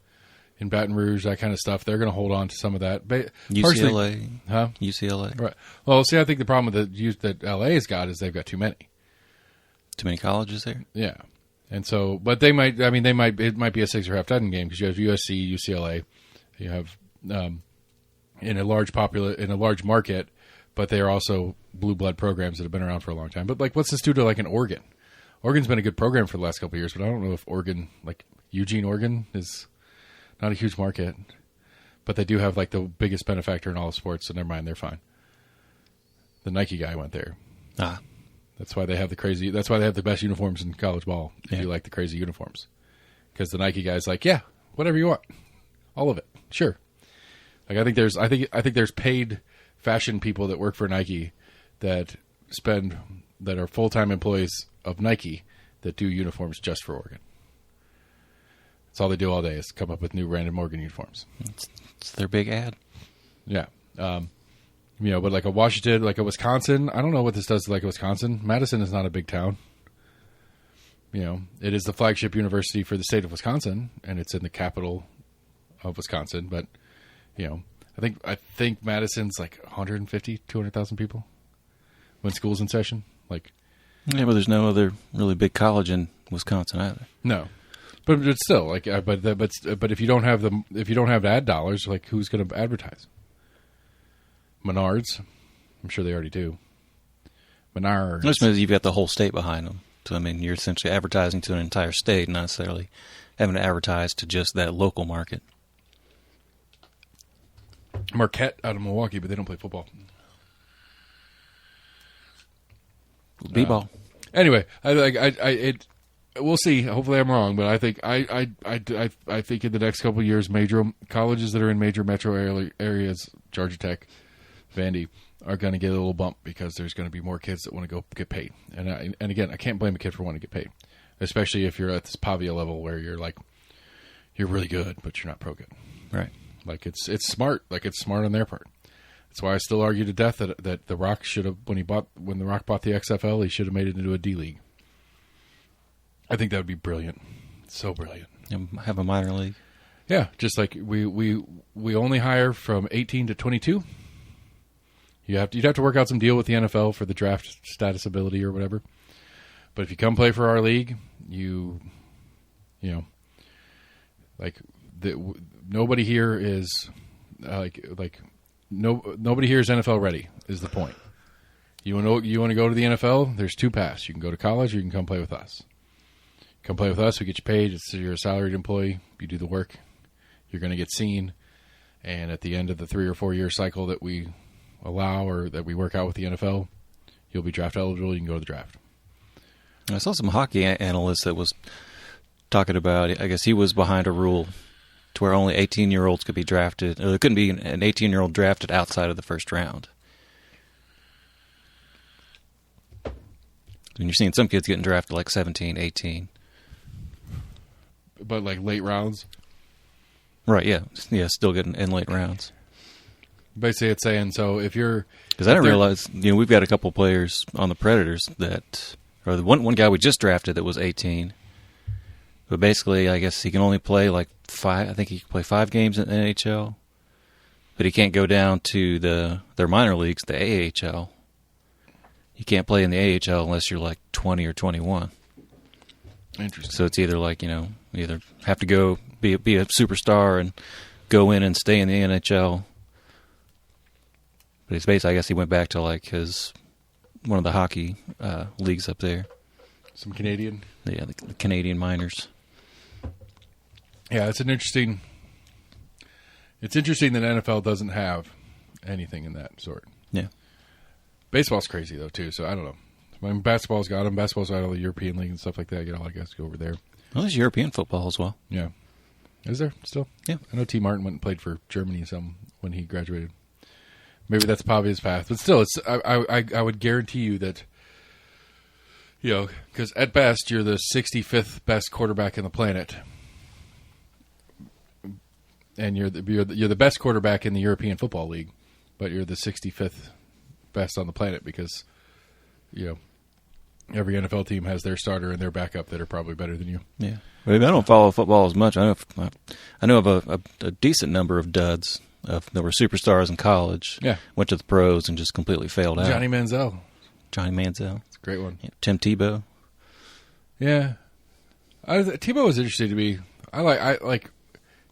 in Baton Rouge, that kind of stuff, they're going to hold on to some of that. UCLA, huh? UCLA, right? Well, see, I think the problem that LA's got is they've got too many. Too many colleges there. Yeah, and so, but it might be a 6 or half dozen game because you have USC, UCLA, you have in a large market. But they are also blue blood programs that have been around for a long time. But what's this do to an Oregon? Oregon's been a good program for the last couple of years, but I don't know if Oregon, Eugene, Oregon, is not a huge market. But they do have the biggest benefactor in all of sports, so never mind, they're fine. The Nike guy went there. That's why they have That's why they have the best uniforms in college ball. If you like the crazy uniforms, because the Nike guy's whatever you want, all of it, sure. I think there's paid fashion people that work for Nike that are full-time employees of Nike that do uniforms just for Oregon. That's all they do all day is come up with new random Oregon uniforms. It's their big ad. Yeah. But a Washington, a Wisconsin, I don't know what this does to a Wisconsin. Madison is not a big town. It is the flagship university for the state of Wisconsin, and it's in the capital of Wisconsin, but, I think Madison's 150, 200,000 people when school's in session. Yeah, but there's no other really big college in Wisconsin either. No, but it's still but if you don't have ad dollars, who's going to advertise? Menards, I'm sure they already do. Menards. Which means you've got the whole state behind them. So you're essentially advertising to an entire state, not necessarily having to advertise to just that local market. Marquette out of Milwaukee, but they don't play football. B-ball. Anyway, we'll see. Hopefully, I'm wrong, but I think I think in the next couple of years, major colleges that are in major metro areas, Georgia Tech, Vandy, are going to get a little bump because there's going to be more kids that want to go get paid. And again, I can't blame a kid for wanting to get paid, especially if you're at this Pavia level where you're really good, but you're not pro good. Right. Like it's smart. Like it's smart on their part. That's why I still argue to death that The Rock should have, when The Rock bought the XFL, he should have made it into a D League. I think that would be brilliant. So brilliant. Have a minor league. Yeah, just like we only hire from 18 to 22. You'd have to work out some deal with the NFL for the draft status ability or whatever. But if you come play for our league, nobody here is nobody here is NFL ready. Is the point? You want to go to the NFL? There's two paths. You can go to college, or you can come play with us. Come play with us. We get you paid. You're a salaried employee. You do the work. You're going to get seen. And at the end of the 3 or 4 year cycle that we allow or that we work out with the NFL, you'll be draft eligible. You can go to the draft. I saw some hockey analyst that was talking about, I guess he was behind a rule to where only 18-year-olds could be drafted. Or there couldn't be an 18-year-old drafted outside of the first round. And you're seeing some kids getting drafted like 17, 18. But like late rounds? Right, yeah. Yeah, still getting in late rounds. Basically, it's saying, so if you're... Because I didn't realize, we've got a couple players on the Predators that... Or the one guy we just drafted that was 18. But basically, I guess he can only play like 5... I think he can play 5 games in the NHL. But he can't go down to their minor leagues, the AHL. You can't play in the AHL unless you're like 20 or 21. Interesting. So it's either like, either have to go be a superstar and go in and stay in the NHL. But it's basically, I guess he went back to like one of the hockey leagues up there. Some Canadian? Yeah, the Canadian minors. Yeah, it's interesting that NFL doesn't have anything in that sort. Yeah. Baseball's crazy, though, too, so I don't know. When basketball's got them. Basketball's got all the European league and stuff like that. I get all I guys go over there. Well, there's European football as well. Yeah. Is there still? Yeah. I know T. Martin went and played for Germany when he graduated. Maybe that's Pavia's path. But still, I would guarantee you that, because at best, you're the 65th best quarterback in the planet. And you're the best quarterback in the European Football League, but you're the 65th best on the planet because, every NFL team has their starter and their backup that are probably better than you. Yeah. I don't follow football as much. I know of a decent number of duds that were superstars in college. Yeah. Went to the pros and just completely failed out. Johnny Manziel. It's a great one. Yeah. Tim Tebow. Yeah. Tebow was interesting to me. I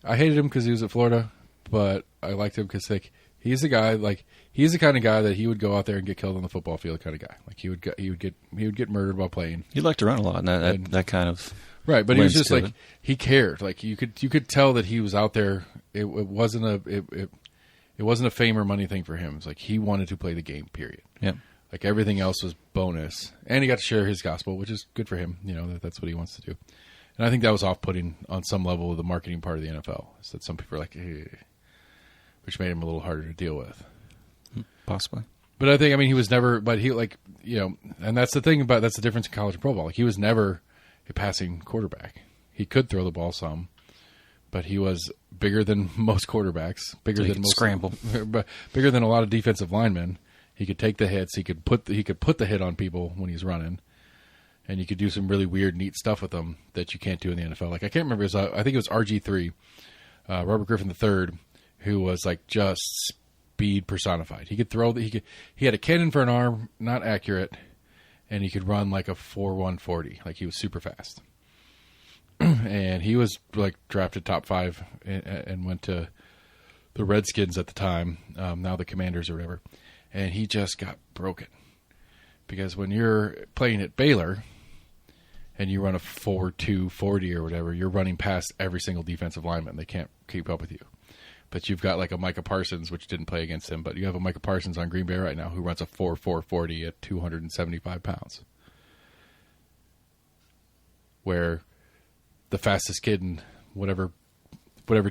hated him because he was at Florida, but I liked him because he's the guy he's the kind of guy that he would go out there and get killed on the football field kind of guy. Like he would get murdered while playing. He liked to run a lot, and that kind of right. But he was just like he cared. Like you could tell that he was out there. It wasn't a fame or money thing for him. It's like he wanted to play the game. Period. Yeah. Like everything else was bonus, and he got to share his gospel, which is good for him. That's what he wants to do. And I think that was off-putting on some level with the marketing part of the NFL. Is that some people are like, hey, which made him a little harder to deal with. Possibly. But he was never, but he and that's the difference in college and pro ball. Like he was never a passing quarterback. He could throw the ball some, but he was bigger than most quarterbacks, bigger than a lot of defensive linemen. He could take the hits. He could put the hit on people when he's running. And you could do some really weird, neat stuff with them that you can't do in the NFL. Like I can't remember. I think it was RG3, Robert Griffin III, who was like just speed personified. He could throw. He had a cannon for an arm, not accurate, and he could run like a 4.140. Like he was super fast. And he was like drafted top 5 and went to the Redskins at the time. Now the Commanders or whatever. And he just got broken. Because when you're playing at Baylor and you run a 4.2 40 or whatever, you're running past every single defensive lineman. They can't keep up with you. But you've got like a Micah Parsons, which didn't play against him, but you have a Micah Parsons on Green Bay right now who runs a 4.4 40 at 275 pounds. where the fastest kid in whatever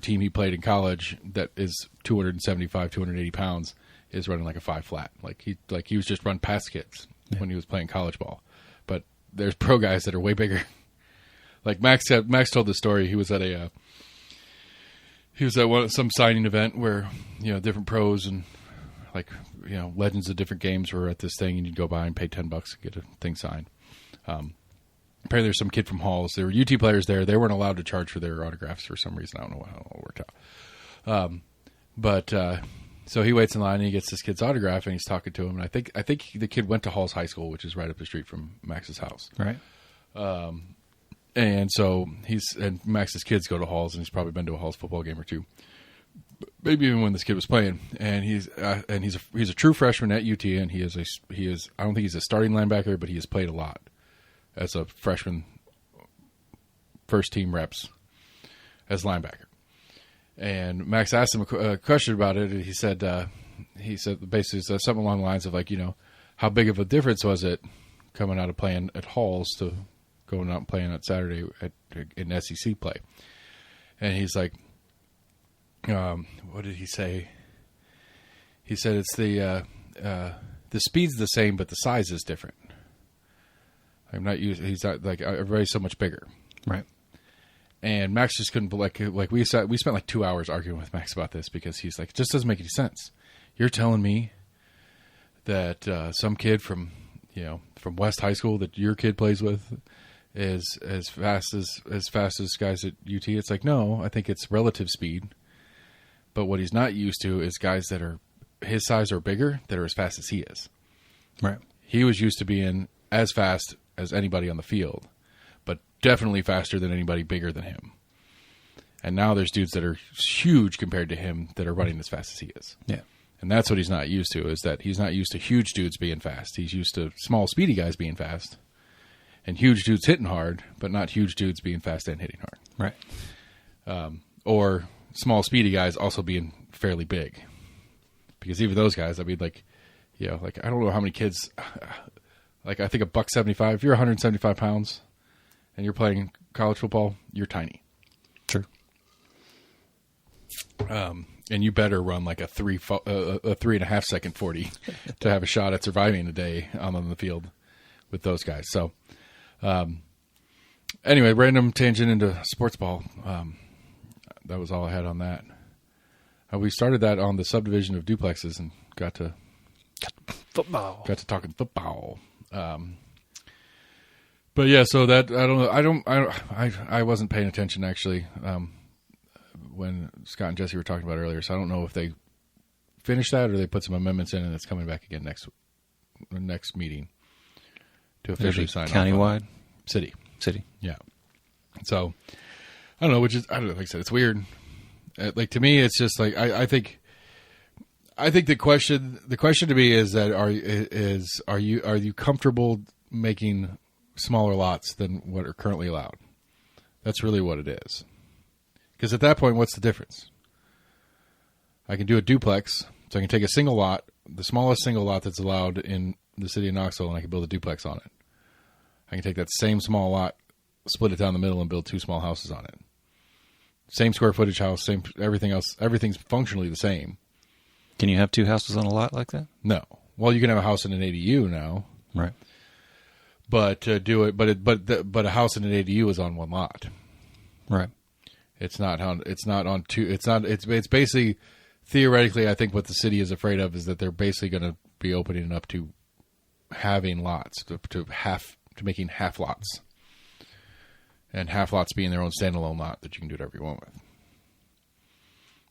team he played in college that is 275, 280 pounds is running like a 5 flat. Like he was just run past kids when he was playing college ball. But there's pro guys that are way bigger. Like Max told the story. He was at some signing event where, different pros and legends of different games were at this thing, and you'd go by and pay $10 to get a thing signed. Apparently there's some kid from Halls. There were UT players there. They weren't allowed to charge for their autographs for some reason. I don't know how it worked out. So he waits in line and he gets this kid's autograph and he's talking to him. And I think the kid went to Halls High School, which is right up the street from Max's house. Right. And so Max's kids go to Halls, and he's probably been to a Halls football game or two, maybe even when this kid was playing. And he's a true freshman at UT, and he is I don't think he's a starting linebacker, but he has played a lot as a freshman, first team reps as linebacker. And Max asked him a question about it, and he said basically something along the lines of how big of a difference was it coming out of playing at Halls to going out and playing on Saturday in SEC play. And he's like, what did he say? He said it's the speed's the same, but the size is different. He's not like everybody's so much bigger. Right. And Max just couldn't, we spent like 2 hours arguing with Max about this, because he's like, it just doesn't make any sense. You're telling me that some kid from West High School that your kid plays with is as fast as guys at UT? It's like, no, I think it's relative speed. But what he's not used to is guys that are his size or bigger that are as fast as he is. Right. He was used to being as fast as anybody on the field, but definitely faster than anybody bigger than him. And now there's dudes that are huge compared to him that are running as fast as he is. Yeah. And that's what he's not used to, is that he's not used to huge dudes being fast. He's used to small, speedy guys being fast, and huge dudes hitting hard, but not huge dudes being fast and hitting hard. Right. Or small, speedy guys also being fairly big. Because even those guys, I mean, I don't know how many kids, I think $175, if you're 175 pounds and you're playing college football, you're tiny. True. And you better run like a 3.5 second 40 to have a shot at surviving a day on the field with those guys. So, anyway, random tangent into sports ball. That was all I had on that. We started that on the subdivision of duplexes and got to talking football. But yeah, so that I wasn't paying attention actually when Scott and Jesse were talking about it earlier. So I don't know if they finished that or they put some amendments in and it's coming back again next meeting to officially sign off. Countywide? City. Yeah. So I don't know, like I said, it's weird. Like to me, it's just like I think the question to me is that are you comfortable making smaller lots than what are currently allowed? That's really what it is. Because at that point, what's the difference? I can do a duplex, so I can take a single lot, the smallest single lot that's allowed in the city of Knoxville, and I can build a duplex on it. I can take that same small lot, split it down the middle, and build 2 small houses on it. Same square footage house, same everything else. Everything's functionally the same. Can you have 2 houses on a lot like that? No. Well, you can have a house in an ADU now, right? But to do it, but a house in an ADU is on 1 lot, right? It's not on 2. It's basically theoretically. I think what the city is afraid of is that they're basically going to be opening it up to having lots to making half lots. And half lots being their own standalone lot that you can do whatever you want with.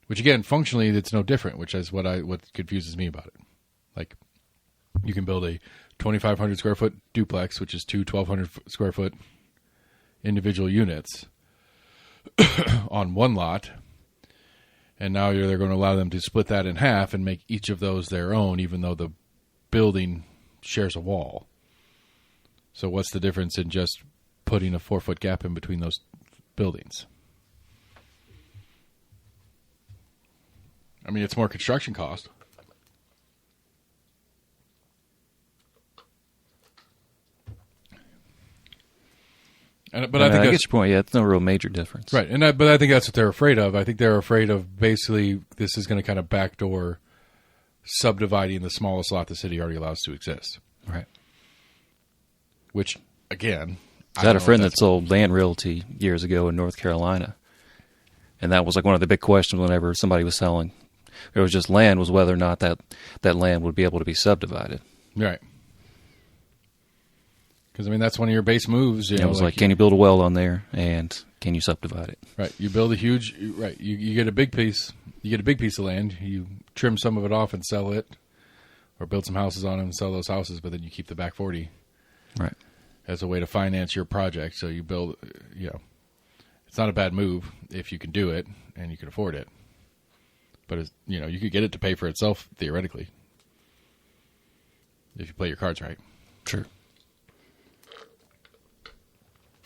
Which again, functionally, it's no different. Which is what confuses me about it. Like, you can build a 2,500 square foot duplex, which is 2 1,200 square foot individual units on 1 lot, and now they're going to allow them to split that in half and make each of those their own, even though the building shares a wall. So, what's the difference in just putting a 4-foot gap in between those buildings? I mean, it's more construction cost. But I think I get your point. Yeah, it's no real major difference. Right. But I think that's what they're afraid of. I think they're afraid of basically this is going to kind of backdoor subdividing the smallest lot the city already allows to exist. Right. Which, again... I had a friend that sold land realty years ago in North Carolina. And that was like one of the big questions whenever somebody was selling. It was just land, was whether or not that land would be able to be subdivided. Right. Because, I mean, that's one of your base moves. It was like, can you build a well on there, and can you subdivide it? Right. You build a huge... Right. You get a big piece. You get a big piece of land. You trim some of it off and sell it. Or build some houses on it and sell those houses, but then you keep the back 40. Right. As a way to finance your project. So you build... It's not a bad move if you can do it and you can afford it. But, you could get it to pay for itself, theoretically. If you play your cards right. Sure.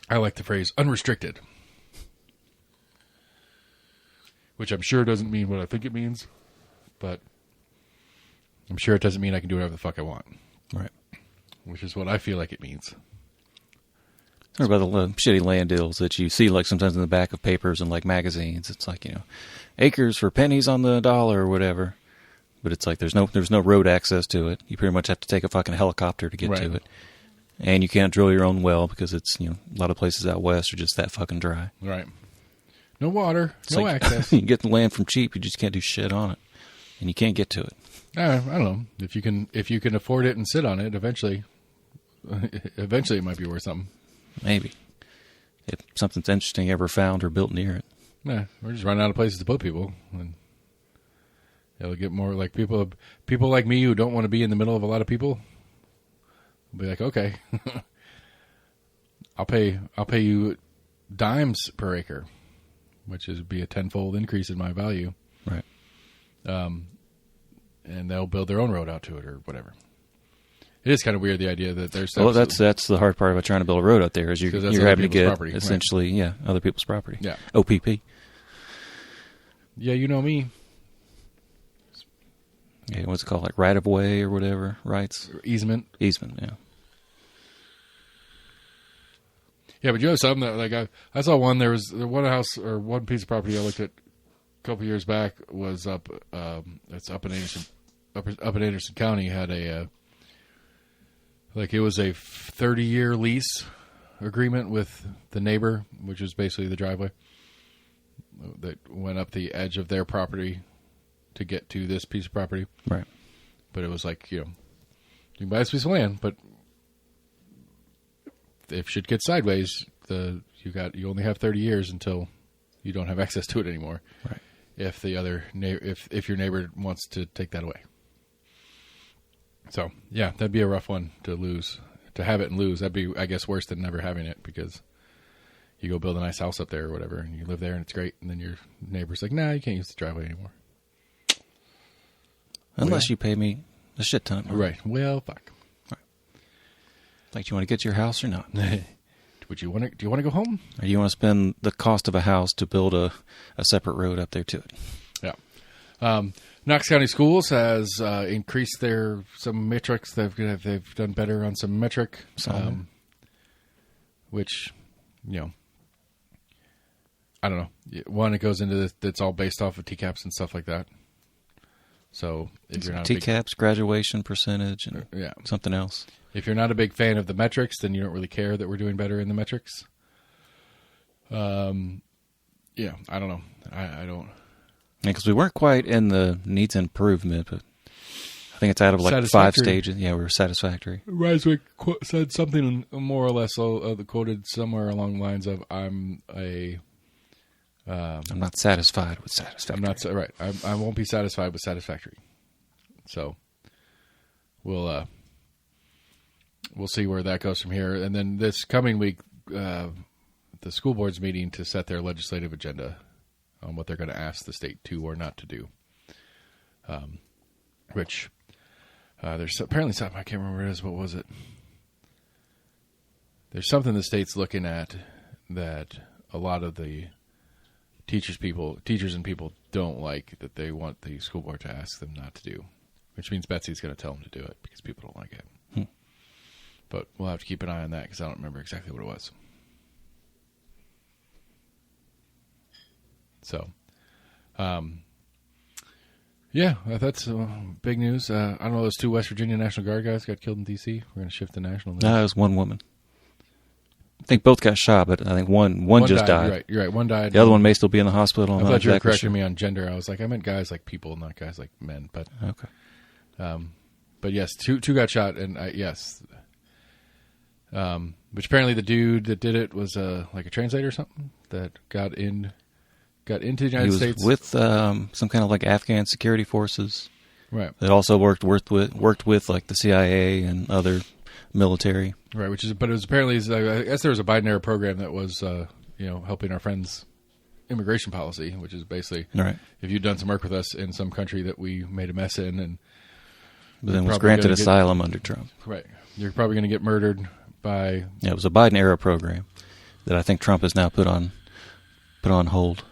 I like the phrase unrestricted. Which I'm sure doesn't mean what I think it means. But I'm sure it doesn't mean I can do whatever the fuck I want. Right. Which is what I feel like it means. Or about the shitty land deals that you see like sometimes in the back of papers and like magazines. It's like, acres for pennies on the dollar or whatever. But it's like there's no road access to it. You pretty much have to take a fucking helicopter to get to it. And you can't drill your own well because it's, a lot of places out west are just that fucking dry. Right. No water, no access. You get the land from cheap, you just can't do shit on it. And you can't get to it. I don't know. If you can afford it and sit on it, eventually it might be worth something. Maybe. If something's interesting ever found or built near it. Yeah, we're just running out of places to put people. And it'll get more like people like me who don't want to be in the middle of a lot of people. Will be like, okay, I'll pay you dimes per acre, which would be a 10-fold increase in my value. Right. And they'll build their own road out to it or whatever. It is kind of weird, the idea that there's... Well, that's the hard part about trying to build a road out there is you're having to get property, essentially, right. Other people's property. Yeah. OPP. Yeah, you know me. Yeah, what's it called? Like right of way or whatever, rights? Easement. Easement, yeah. Yeah, but you have some that, like, I saw one, there was one house or one piece of property I looked at a couple years back was up, it's up in Anderson County, had a... Like, it was a 30-year lease agreement with the neighbor, which is basically the driveway, that went up the edge of their property to get to this piece of property. Right. But it was like, you can buy this piece of land, but if shit gets sideways, you only have 30 years until you don't have access to it anymore. Right. If the other if your neighbor wants to take that away. So, yeah, that'd be a rough one to lose. To have it and lose, that'd be, I guess, worse than never having it because you go build a nice house up there or whatever, and you live there, and it's great, and then your neighbor's like, nah, you can't use the driveway anymore. Unless you pay me a shit ton of money. Right. Well, fuck. Right. Like, do you want to get to your house or not? Do you want to go home? Or do you want to spend the cost of a house to build a separate road up there to it? Yeah. Knox County Schools has increased some metrics. They've done better on some metric, which, I don't know. One, it goes into this, it's all based off of TCAPs and stuff like that. So if you're not TCAPs, graduation percentage, and something else. If you're not a big fan of the metrics, then you don't really care that we're doing better in the metrics. I don't know. I don't. Because we weren't quite in the needs improvement, but I think it's out of like 5 stages. Yeah, we were satisfactory. Riswick said something more or less quoted somewhere along the lines of, I'm not satisfied with satisfactory. I'm not right. I won't be satisfied with satisfactory. So we'll see where that goes from here. And then this coming week, the school board's meeting to set their legislative agenda on what they're going to ask the state to or not to do. Which there's apparently something, I can't remember what it is. What was it? There's something the state's looking at that a lot of the teachers and people don't like, that they want the school board to ask them not to do, which means Betsy's going to tell them to do it because people don't like it. But we'll have to keep an eye on that because I don't remember exactly what it was. So, yeah, that's big news. I don't know, those 2 West Virginia National Guard guys got killed in D.C. We're going to shift to national news. No, it was one woman. I think both got shot, but I think one just died. You're right. One died. The other one may still be in the hospital. I thought you were correcting me on gender. I was like, I meant guys like people, not guys like men. But okay. But yes, two got shot, and yes. Which apparently the dude that did it was like a translator or something that got into the United States with some kind of like Afghan security forces. Right. That also worked with like the CIA and other military. Right. But it was apparently, I guess there was a Biden era program that was helping our friends' immigration policy, which is basically if you'd done some work with us in some country that we made a mess in, but then was granted asylum under Trump. Right. You're probably going to get murdered by. Yeah, it was a Biden era program that I think Trump has now put on hold.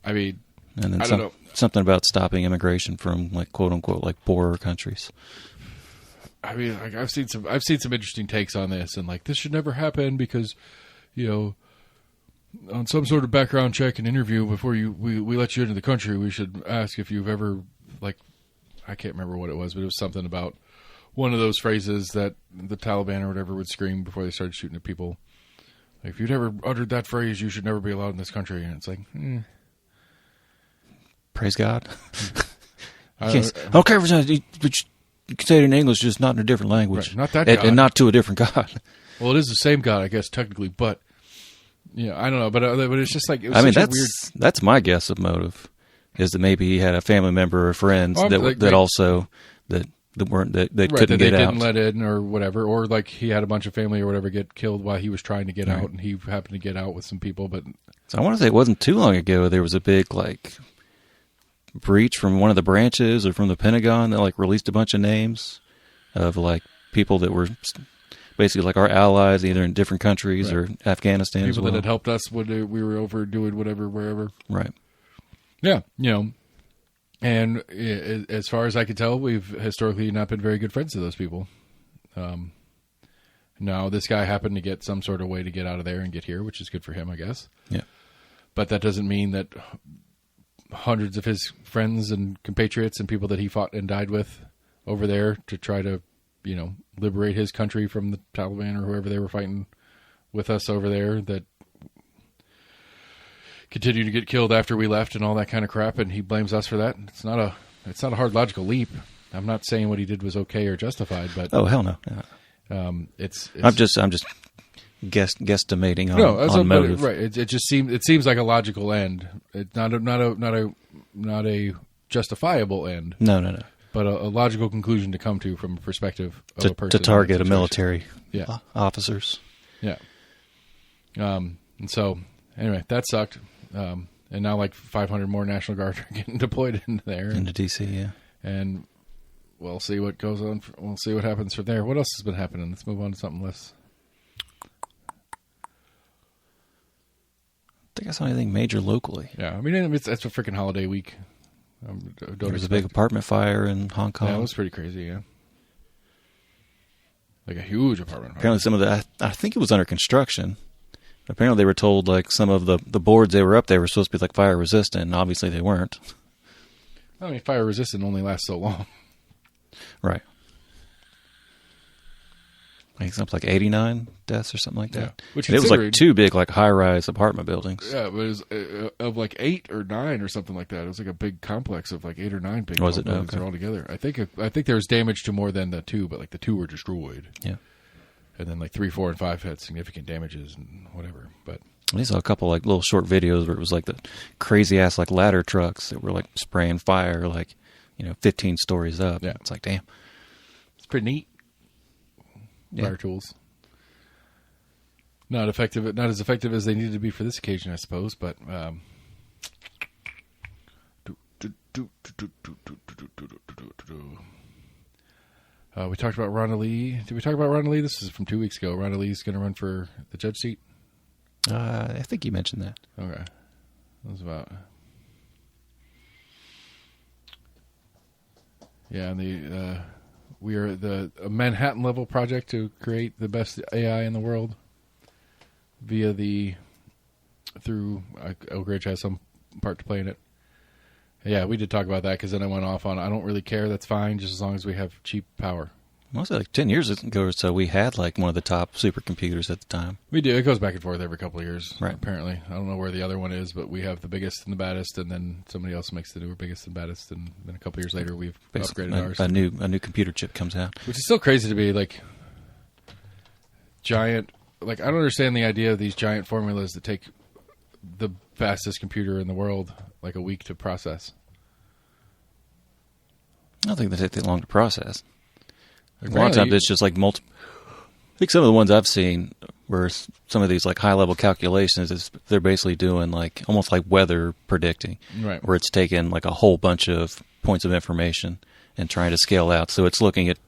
I mean, and then I don't know. Something about stopping immigration from like quote unquote like poorer countries. I mean, like I've seen some interesting takes on this, and like this should never happen because, on some sort of background check and interview before we let you into the country, we should ask if you've ever I can't remember what it was, but it was something about one of those phrases that the Taliban or whatever would scream before they started shooting at people. Like, if you'd ever uttered that phrase, you should never be allowed in this country. And it's like, praise God. I don't care if it's not, you can say it in English, just not in a different language. Right, not that God. And not to a different God. Well, it is the same God, I guess, technically, but I don't know. But it's just like, it was I mean, that's my guess of motive, is that maybe he had a family member or friends that couldn't get out. That they didn't let in or whatever, or like he had a bunch of family or whatever get killed while he was trying to get out, and he happened to get out with some people. But so I want to say it wasn't too long ago there was a big like breach from one of the branches or from the Pentagon that like released a bunch of names of like people that were basically like our allies, either in different countries or Afghanistan. People that had helped us when we were over doing whatever wherever. Right. Yeah, and as far as I can tell, we've historically not been very good friends to those people. Now, this guy happened to get some sort of way to get out of there and get here, which is good for him, I guess. Yeah. But that doesn't mean that hundreds of his friends and compatriots and people that he fought and died with over there to try to, liberate his country from the Taliban or whoever they were fighting with us over there, that continue to get killed after we left and all that kind of crap, and he blames us for that. It's not a hard logical leap. I'm not saying what he did was okay or justified, but oh hell no. I'm just guesstimating on motive. Right. It seems like a logical end. It's not a justifiable end. No. But a logical conclusion to come to from a perspective of a person to target a military officers. Yeah. And so anyway, that sucked. And now like 500 more National Guard are getting deployed into there. Into D.C., yeah. And we'll see what goes on. We'll see what happens from there. What else has been happening? Let's move on to something less. I think I saw anything major locally. Yeah, I mean, it's a freaking holiday week. There was a big apartment fire in Hong Kong. Yeah, it was pretty crazy, yeah. Like a huge apartment fire. Apparently some of I think it was under construction. Apparently they were told like some of the boards they were up there were supposed to be like fire resistant, and obviously they weren't. I mean, fire resistant only lasts so long. Right. I think something like 89 deaths or something like that. Yeah. It was like two big like high-rise apartment buildings. Yeah, but it was of like 8 or 9 or something like that. It was like a big complex of like 8 or 9 big buildings all together. I think there was damage to more than the 2, but like the 2 were destroyed. Yeah. And then like 3, 4, and 5 had significant damages and whatever. But I saw a couple like little short videos where it was like the crazy ass like ladder trucks that were like spraying fire like 15 stories up. Yeah. It's like damn. It's pretty neat. Fire tools. Not as effective as they needed to be for this occasion, I suppose. But we talked about Ronda Lee. Did we talk about Ronda Lee? This is from 2 weeks ago. Ronda Lee's going to run for the judge seat. I think you mentioned that. Okay, that was about. Yeah, and we are a Manhattan level project to create the best AI in the world via the through Oak Ridge has some part to play in it. Yeah, we did talk about that because then I went off on I don't really care. That's fine, just as long as we have cheap power. Mostly like 10 years ago or so, we had like one of the top supercomputers at the time. We do. It goes back and forth every couple of years, right? Apparently. I don't know where the other one is, but we have the biggest and the baddest, and then somebody else makes the newer biggest and baddest, and then a couple of years later we've upgraded ours. A new computer chip comes out. Which is still crazy to be like giant. Like, I don't understand the idea of these giant formulas that take the fastest computer in the world like a week to process. I don't think they take that long to process. A lot of times it's just like I think some of the ones I've seen where some of these like high level calculations they're basically doing like almost like weather predicting, right? Where it's taking like a whole bunch of points of information and trying to scale out. So it's looking at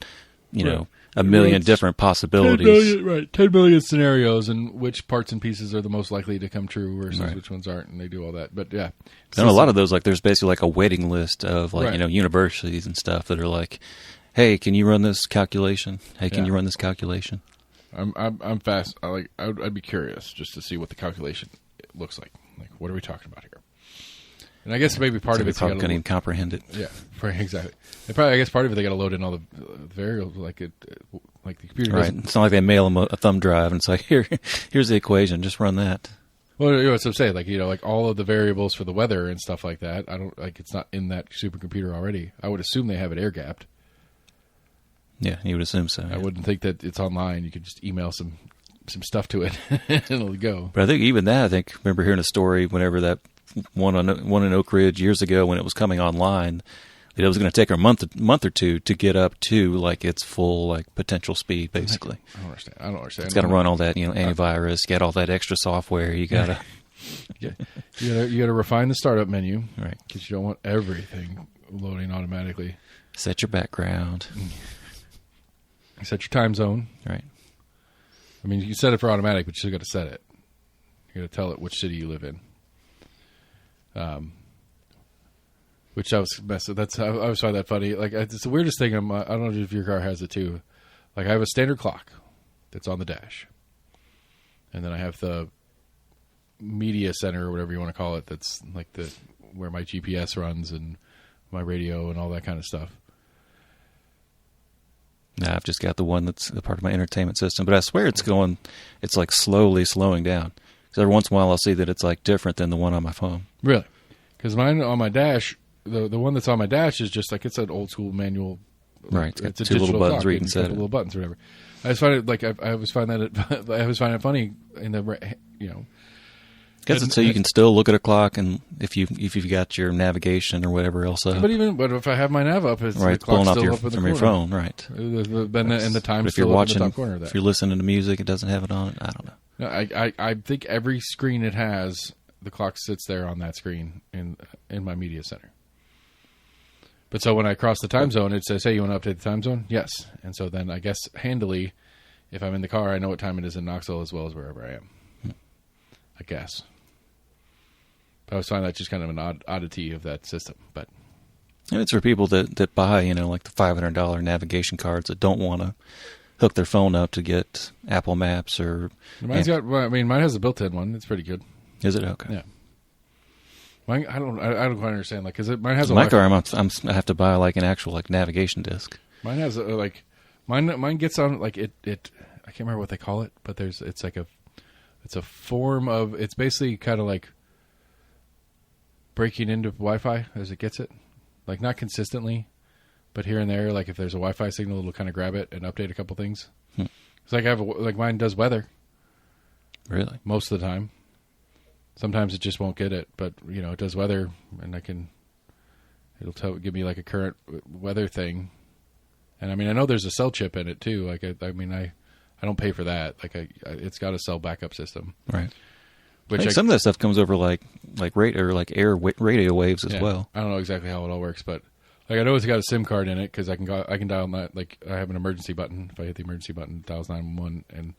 a million different possibilities. 10 million scenarios and which parts and pieces are the most likely to come true versus which ones aren't, and they do all that. But yeah, and a lot of those like there's basically like a waiting list of like universities and stuff that are like, hey, can you run this calculation? Hey, can you run this calculation? I'm fast. I'd be curious just to see what the calculation looks like. Like, what are we talking about here? And I guess maybe part of it's probably can't even comprehend it. Yeah, exactly. I guess part of it they got to load in all the variables, like the computer. Right. It's not like they mail them a thumb drive and it's like here's the equation, just run that. Well, that's what I'm saying. Like like all of the variables for the weather and stuff like that. I don't like it's not in that supercomputer already. I would assume they have it air gapped. Yeah, you would assume so. I wouldn't think that it's online. You could just email some stuff to it and it'll go. But I think even that, I remember hearing a story whenever that one in Oak Ridge years ago when it was coming online, that it was going to take a month or two to get up to like its full like potential speed, basically. I don't understand. It's got to run all that antivirus, get all that extra software. You got to you got to refine the startup menu, right? Because you don't want everything loading automatically. Set your background. Set your time zone. Right. I mean, you can set it for automatic, but you still got to set it. You got to tell it which city you live in. Which I was messing. I always find that funny. Like, it's the weirdest thing. I don't know if your car has it too. Like, I have a standard clock that's on the dash, and then I have the media center or whatever you want to call it. That's like where my GPS runs and my radio and all that kind of stuff. No, I've just got the one that's a part of my entertainment system, but I swear it's like slowly slowing down. Because every once in a while I'll see that it's like different than the one on my phone. Really? Because mine on my dash, the one that's on my dash is just like it's an old school manual. Right. It's a two little buttons where you can set it. Little buttons or whatever. I just find it like I always find it funny in the Because it's so you can still look at a clock, and if you've got your navigation or whatever else up. But if I have my nav up, it's right, the clock's pulling still off up from your phone, right? And the time's still up in the top corner of that. If you're listening to music, it doesn't have it on it. I don't know. No, I think every screen it has, the clock sits there on that screen in my media center. But so when I cross the time zone, it says, "Hey, you want to update the time zone?" Yes, and so then I guess handily, if I'm in the car, I know what time it is in Knoxville as well as wherever I am. I guess. I always find that just kind of an oddity of that system, but and it's for people that buy, like the $500 navigation cards that don't want to hook their phone up to get Apple Maps or. Mine has a built-in one. It's pretty good. Is it okay? Yeah. Mine, I don't quite understand because mine has my car. I have to buy like an actual like navigation disc. Mine has mine gets on like it. I can't remember what they call it, but it's a form of it's basically kind of like breaking into Wi-Fi as it gets it, like not consistently, but here and there. Like if there's a Wi-Fi signal, it'll kind of grab it and update a couple things. It's like mine does weather. Really, most of the time. Sometimes it just won't get it, but it does weather, and it'll give me like a current weather thing. And I mean, I know there's a cell chip in it too. Like I don't pay for that. Like it's got a cell backup system, right? Which some of that stuff comes over like air radio waves as well. I don't know exactly how it all works, but like I know it's got a SIM card in it because I can dial that. Like I have an emergency button. If I hit the emergency button, it dials 911, and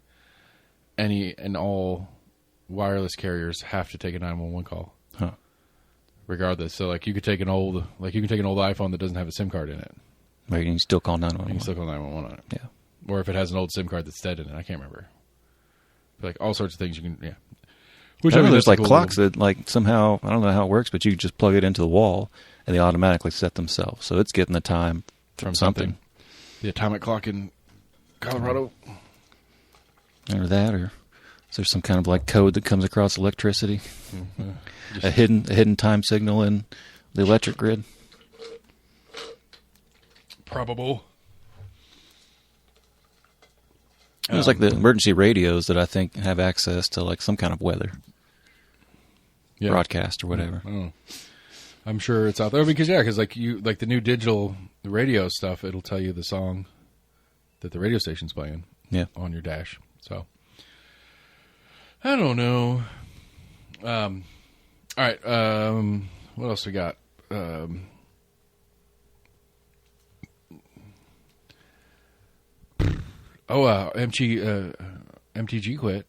any and all wireless carriers have to take a 911 call, regardless. So like you can take an old iPhone that doesn't have a SIM card in it. Right, you can still call 911. You can still call 911 on it. Yeah, or if it has an old SIM card that's dead in it, I can't remember. But like all sorts of things you can. Yeah. Which I mean, there's like clocks that like somehow, I don't know how it works, but you just plug it into the wall and they automatically set themselves. So it's getting the time from something. The atomic clock in Colorado. Or that, or is there some kind of like code that comes across electricity? A hidden time signal in the electric grid? Probable. It was like the emergency radios that I think have access to like some kind of weather broadcast or whatever. I'm sure it's out there because like the new digital radio stuff, it'll tell you the song that the radio station's playing on your dash. So I don't know. All right. What else we got? MTG quit.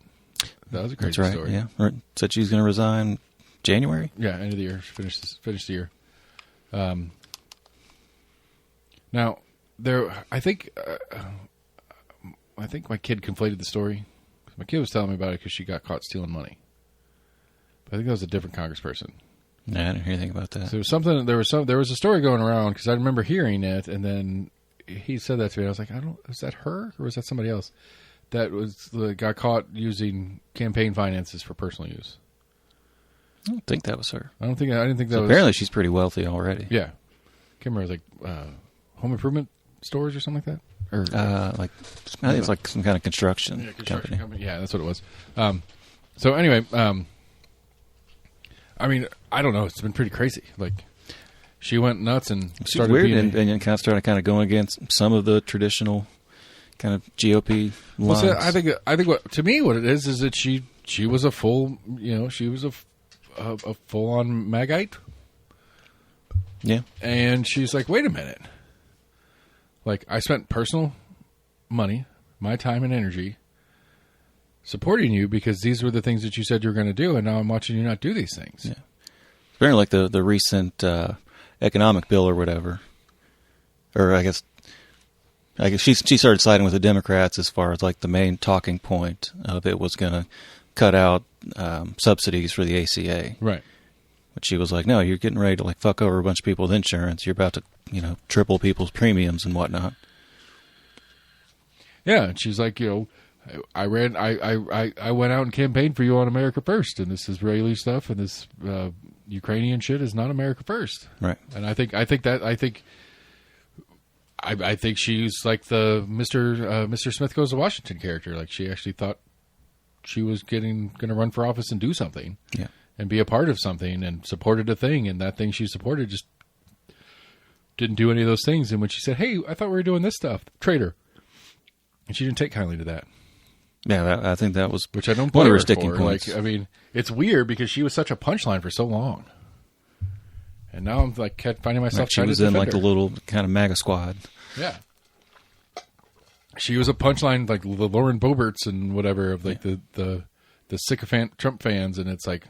That was a crazy story. Yeah, said she's going to resign January. Yeah, end of the year. Finish the year. Now I think my kid conflated the story. My kid was telling me about it because she got caught stealing money. But I think that was a different congressperson. No, I didn't hear anything about that. So there was a story going around because I remember hearing it, and then he said that to me. I was like, is that her or was that somebody else? That got caught using campaign finances for personal use. I don't think that was her. I didn't think that was. Apparently, she's pretty wealthy already. Yeah, can't remember, like home improvement stores or something like that. Or I think it's like some kind of construction company. Yeah, that's what it was. So anyway, I mean, I don't know. It's been pretty crazy. Like, she went nuts and started weird and kind of started going against some of the traditional kind of GOP lines. Well, I think what it is that she was a full, she was a full on Magite. Yeah, and she's like, wait a minute. Like, I spent personal money, my time and energy, supporting you because these were the things that you said you were going to do, and now I'm watching you not do these things. Yeah. Apparently, like the recent economic bill or whatever, or I guess she started siding with the Democrats as far as like the main talking point of it was going to cut out subsidies for the ACA. Right. But she was like, no, you're getting ready to like fuck over a bunch of people with insurance. You're about to, triple people's premiums and whatnot. Yeah, and she's like, I went out and campaigned for you on America First, and this Israeli stuff and this Ukrainian shit is not America First. Right. And I think she's like the Mr. Smith Goes to Washington character. Like, she actually thought she was going to run for office and do something. Yeah. And be a part of something and supported a thing, and that thing she supported just didn't do any of those things. And when she said, hey, I thought we were doing this stuff, traitor. And she didn't take kindly to that. Yeah, I think that was which I don't one of her sticking points. Like, I mean, it's weird because she was such a punchline for so long. And now I'm like finding myself trying to defend her. She was in like the little kind of MAGA squad. Yeah. She was a punchline like the Lauren Boeberts and whatever of like the sycophant Trump fans, and it's like,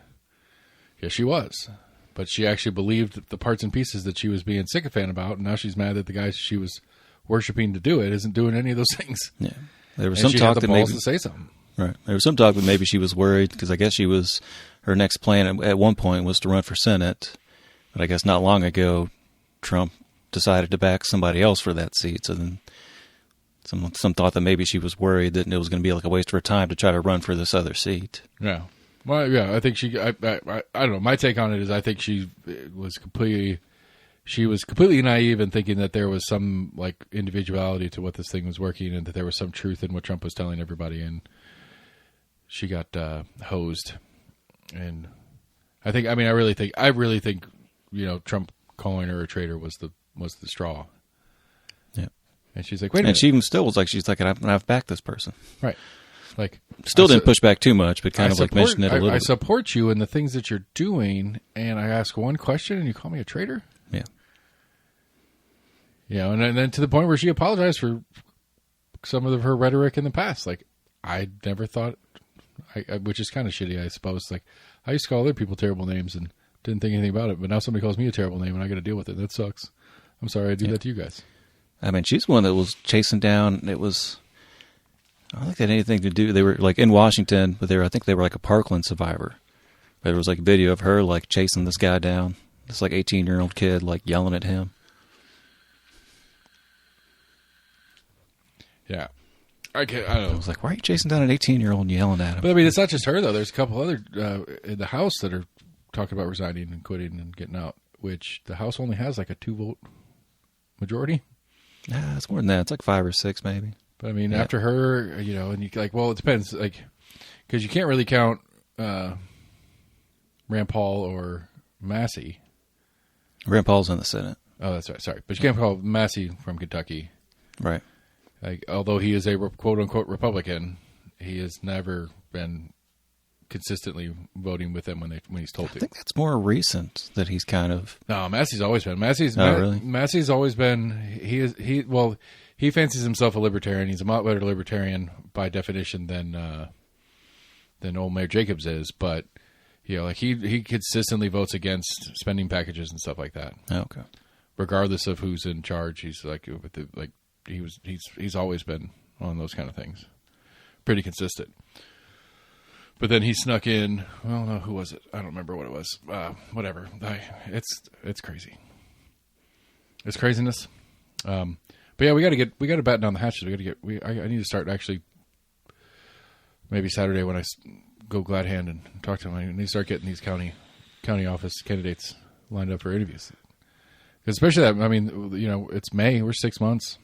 yeah, she was. But she actually believed the parts and pieces that she was being sycophant about, and now she's mad that the guy she was worshiping to do it isn't doing any of those things. Yeah. There was some talk that maybe to say something. Right. There was some talk that maybe she was worried because I guess her next plan at one point was to run for Senate, but I guess not long ago Trump decided to back somebody else for that seat. So then some thought that maybe she was worried that it was going to be like a waste of her time to try to run for this other seat. Yeah. Well, yeah, I think I don't know. My take on it is I think she was completely naive in thinking that there was some like individuality to what this thing was working and that there was some truth in what Trump was telling everybody, and she got hosed. And I really think Trump calling her a traitor was the straw. Yeah. And she's like, wait a minute. And she even still was like, she's like, I've backed this person. Right. Like, still didn't push back too much, but kind of like mentioned it a little bit. I support you in the things that you're doing, and I ask one question and you call me a traitor? Yeah. And then to the point where she apologized for some of her rhetoric in the past. Like, I never thought, which is kind of shitty, I suppose. Like, I used to call other people terrible names and didn't think anything about it, but now somebody calls me a terrible name and I got to deal with it. That sucks. I'm sorry I do that to you guys. I mean, she's one that was chasing down, I don't think they had anything to do. They were like in Washington, but I think they were like a Parkland survivor. There was like a video of her like chasing this guy down. This like 18-year-old kid like yelling at him. Yeah. I don't know. I was like, why are you chasing down an 18-year-old and yelling at him? But I mean, it's not just her though. There's a couple other in the House that are talking about resigning and quitting and getting out, which the House only has like a 2-vote majority. Nah, it's more than that. It's like 5 or 6 maybe. But I mean, after her, and you like, well, it depends, like, because you can't really count Rand Paul or Massey. Rand Paul's in the Senate. Oh, that's right. Sorry, but you can't call Massey from Kentucky, right? Like, although he is a quote unquote Republican, he has never been consistently voting with them when he's told to. I think that's more recent that he's kind of. No, Massey's always been. Really? Massey's always been. He fancies himself a libertarian. He's a lot better libertarian by definition than old Mayor Jacobs is. But like he consistently votes against spending packages and stuff like that. Oh, okay. Regardless of who's in charge, he's he's always been on those kind of things. Pretty consistent. But then he snuck in. Well, no, who was it? I don't remember what it was. Whatever. It's crazy. It's craziness. But yeah, we got to batten down the hatches. I need to start actually. Maybe Saturday when I go glad hand and talk to him, I need to start getting these county office candidates lined up for interviews. Especially that, I mean, it's May. We're 6 months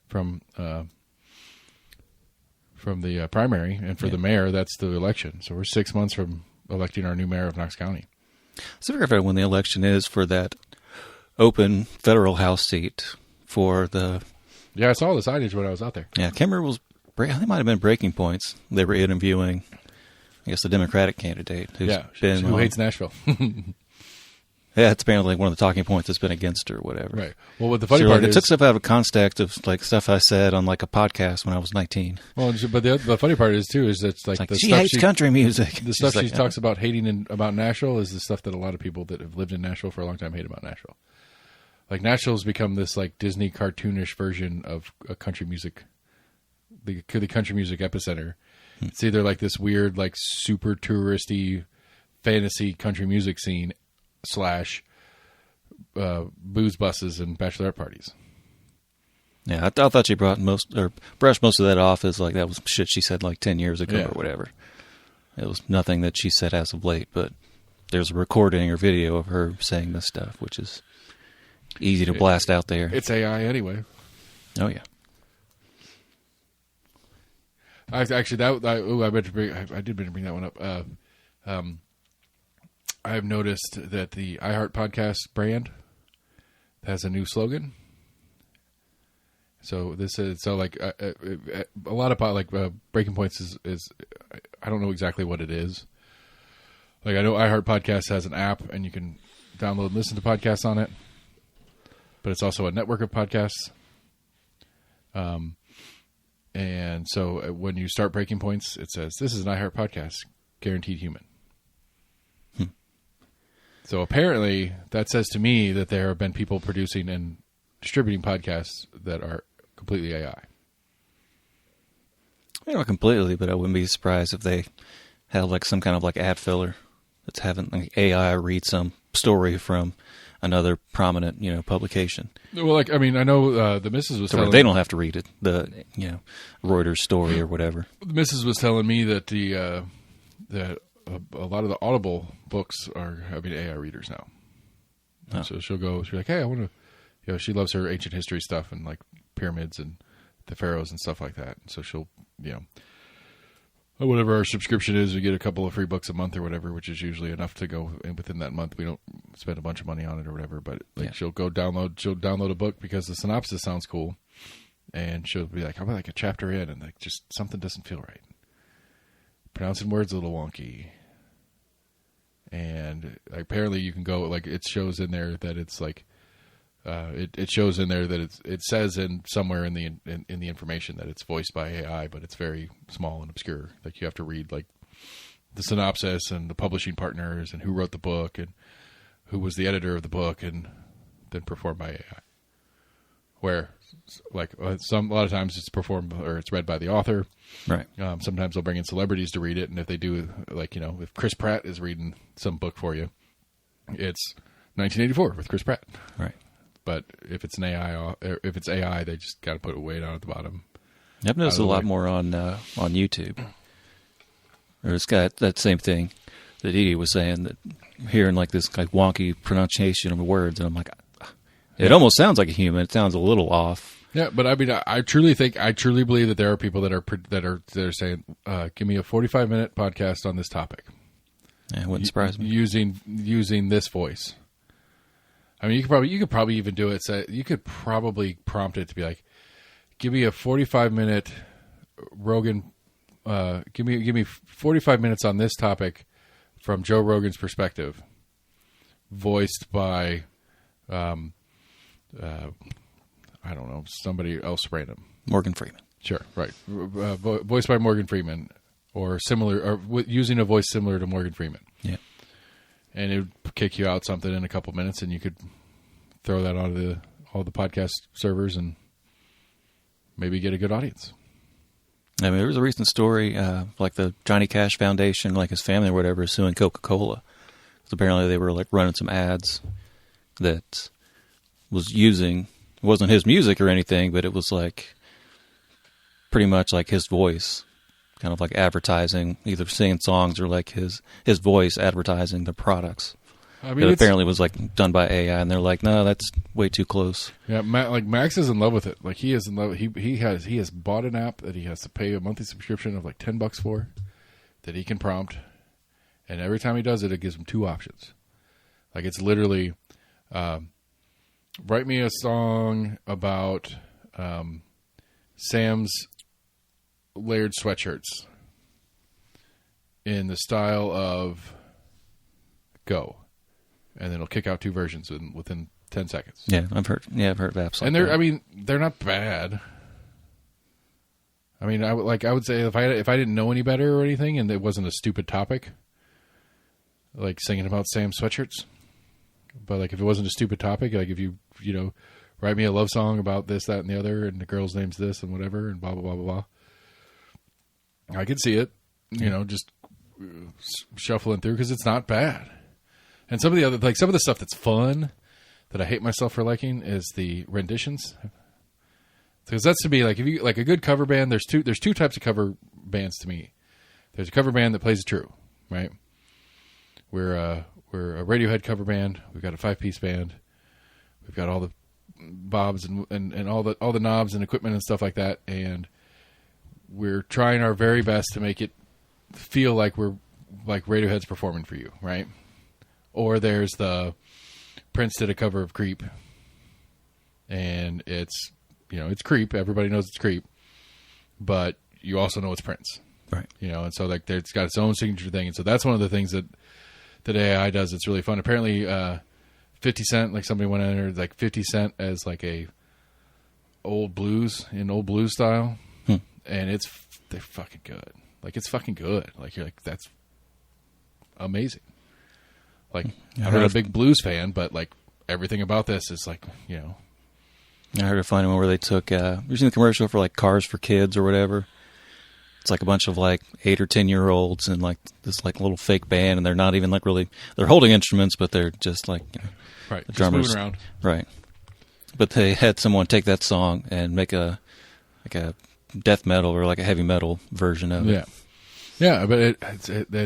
from the primary, and for the mayor, that's the election. So we're 6 months from electing our new mayor of Knox County. So I figure out when the election is for that open federal House seat for the. Yeah, I saw the signage when I was out there. Yeah, Kimmer was. I think it might have been Breaking Points. They were interviewing, I guess, the Democratic candidate who hates Nashville. Yeah, it's apparently like one of the talking points that's been against her or whatever. Right. Well, what the funny part is... It took stuff out of context of like stuff I said on like a podcast when I was 19. Well, but the funny part is, too, is that it's like the she hates country music. The stuff she talks about hating about Nashville is the stuff that a lot of people that have lived in Nashville for a long time hate about Nashville. Like, Nashville's become this like Disney cartoonish version of a country music, the country music epicenter. It's either like this weird, like super touristy fantasy country music scene / booze buses and bachelorette parties. Yeah, I thought she brushed most of that off as like that was shit she said like 10 years ago or whatever. It was nothing that she said as of late, but there's a recording or video of her saying this stuff, which is easy to blast out there. It's AI anyway. Oh yeah. I did meant to bring that one up. I have noticed that the iHeart Podcast brand has a new slogan. So this is a lot of Breaking Points is I don't know exactly what it is. Like, I know iHeart Podcast has an app and you can download and listen to podcasts on it, but it's also a network of podcasts. And so when you start Breaking Points, it says, "This is an iHeart Podcast, guaranteed human." So apparently that says to me that there have been people producing and distributing podcasts that are completely AI. Not completely, but I wouldn't be surprised if they have like some kind of like ad filler that's having like AI read some story from another prominent, publication. Well, I know the missus was telling they don't have to read it, the Reuters story or whatever. The missus was telling me that that a lot of the Audible books are having AI readers now. Oh. So she'll be like, "Hey, I want to," she loves her ancient history stuff and like pyramids and the pharaohs and stuff like that. And so she'll, whatever our subscription is, we get a couple of free books a month or whatever, which is usually enough to go. And within that month, we don't spend a bunch of money on it or whatever. But she'll download a book because the synopsis sounds cool, and she'll be like, "I'm like a chapter in, and like just something doesn't feel right. Pronouncing words a little wonky." And apparently you can go, like, it shows in there that it's like, it shows in there that it says somewhere in the information that it's voiced by AI, but it's very small and obscure. Like, you have to read like the synopsis and the publishing partners and who wrote the book and who was the editor of the book, and then performed by AI. Where like a lot of times it's performed or it's read by the author. Right. Sometimes they'll bring in celebrities to read it, and if they do, like, if Chris Pratt is reading some book for you, it's 1984 with Chris Pratt. Right. But if it's AI, they just got to put a weight on at the bottom. I've noticed a lot more on YouTube. Or it's got that same thing that Edie was saying, that hearing like this like wonky pronunciation of words, and I'm like, it almost sounds like a human. It sounds a little off. Yeah, but I mean, I truly believe that there are people that are saying, "Give me a 45-minute podcast on this topic." Yeah, it wouldn't surprise me. Using this voice. I mean, you could probably even do it. You could probably prompt it to be like, "Give me a 45-minute Rogan. Give me 45 minutes on this topic from Joe Rogan's perspective, voiced by." I don't know, somebody else random. Morgan Freeman. Sure, right. Voiced by Morgan Freeman, or similar, or using a voice similar to Morgan Freeman. Yeah. And it would kick you out something in a couple minutes, and you could throw that onto all the podcast servers and maybe get a good audience. I mean, there was a recent story, like the Johnny Cash Foundation, like his family or whatever, is suing Coca-Cola. Because apparently they were like running some ads that was using, it wasn't his music or anything, but it was like pretty much like his voice, kind of like advertising, either singing songs or like his voice advertising the products. I mean, it apparently was like done by AI, and they're like, no, that's way too close. Yeah, like Max is in love with it. Like he is in love. He has bought an app that he has to pay a monthly subscription of like $10 for, that he can prompt, and every time he does it, it gives him two options. Like it's literally, write me a song about Sam's layered sweatshirts in the style of Go. And then it'll kick out two versions within 10 seconds. Yeah, I've heard of apps like and that. I mean, they're not bad. I mean, I would say if I didn't know any better or anything, and it wasn't a stupid topic, like singing about Sam's sweatshirts. But like if it wasn't a stupid topic, like if you write me a love song about this, that, and the other, and the girl's name's this and whatever, and blah blah blah blah blah, I could see it. Just shuffling through, because it's not bad. And some of the stuff that's fun that I hate myself for liking is the renditions. Because that's to me, like, if you like a good cover band, there's two types of cover bands to me. There's a cover band that plays it true, right? We're a Radiohead cover band. We've got a 5-piece band. We've got all the bobs and all the knobs and equipment and stuff like that, and we're trying our very best to make it feel like we're like Radiohead's performing for you, right? Or there's the Prince did a cover of Creep, and it's Creep. Everybody knows it's Creep, but you also know it's Prince, right? And so like it's got its own signature thing, and so that's one of the things that AI does. It's really fun. Apparently, 50 Cent, like somebody went in there, like 50 Cent as like a old blues style, and they're fucking good. Like it's fucking good. Like you're like, that's amazing. Like, I'm not a big blues fan, but like everything about this is like, I heard a funny one where they took, you seen the commercial for like Cars for Kids or whatever? It's like a bunch of like 8 or 10-year-olds and like this like little fake band, and they're not even like really, they're holding instruments, but they're just like, right, the drummers, just moving around. Right. But they had someone take that song and make a death metal or like a heavy metal version of it. Yeah, but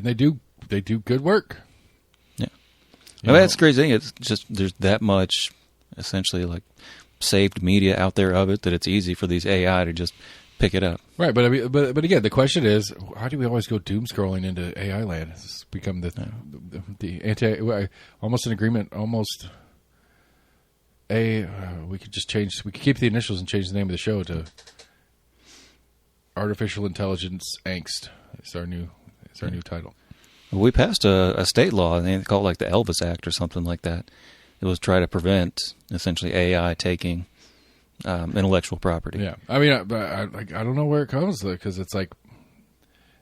they do good work. I mean, that's the crazy thing. It's just there's that much, essentially, like saved media out there of it that it's easy for these AI to just pick it up. Right, but I mean, but again, the question is, how do we always go doom scrolling into AI land? It's become the anti, almost an agreement, almost we could just change. We could keep the initials and change the name of the show to Artificial Intelligence Angst. It's our new title. We passed a state law, and they call it like the Elvis Act or something like that. It was try to prevent essentially AI taking intellectual property. Yeah, I mean, I don't know where it comes, because it's like,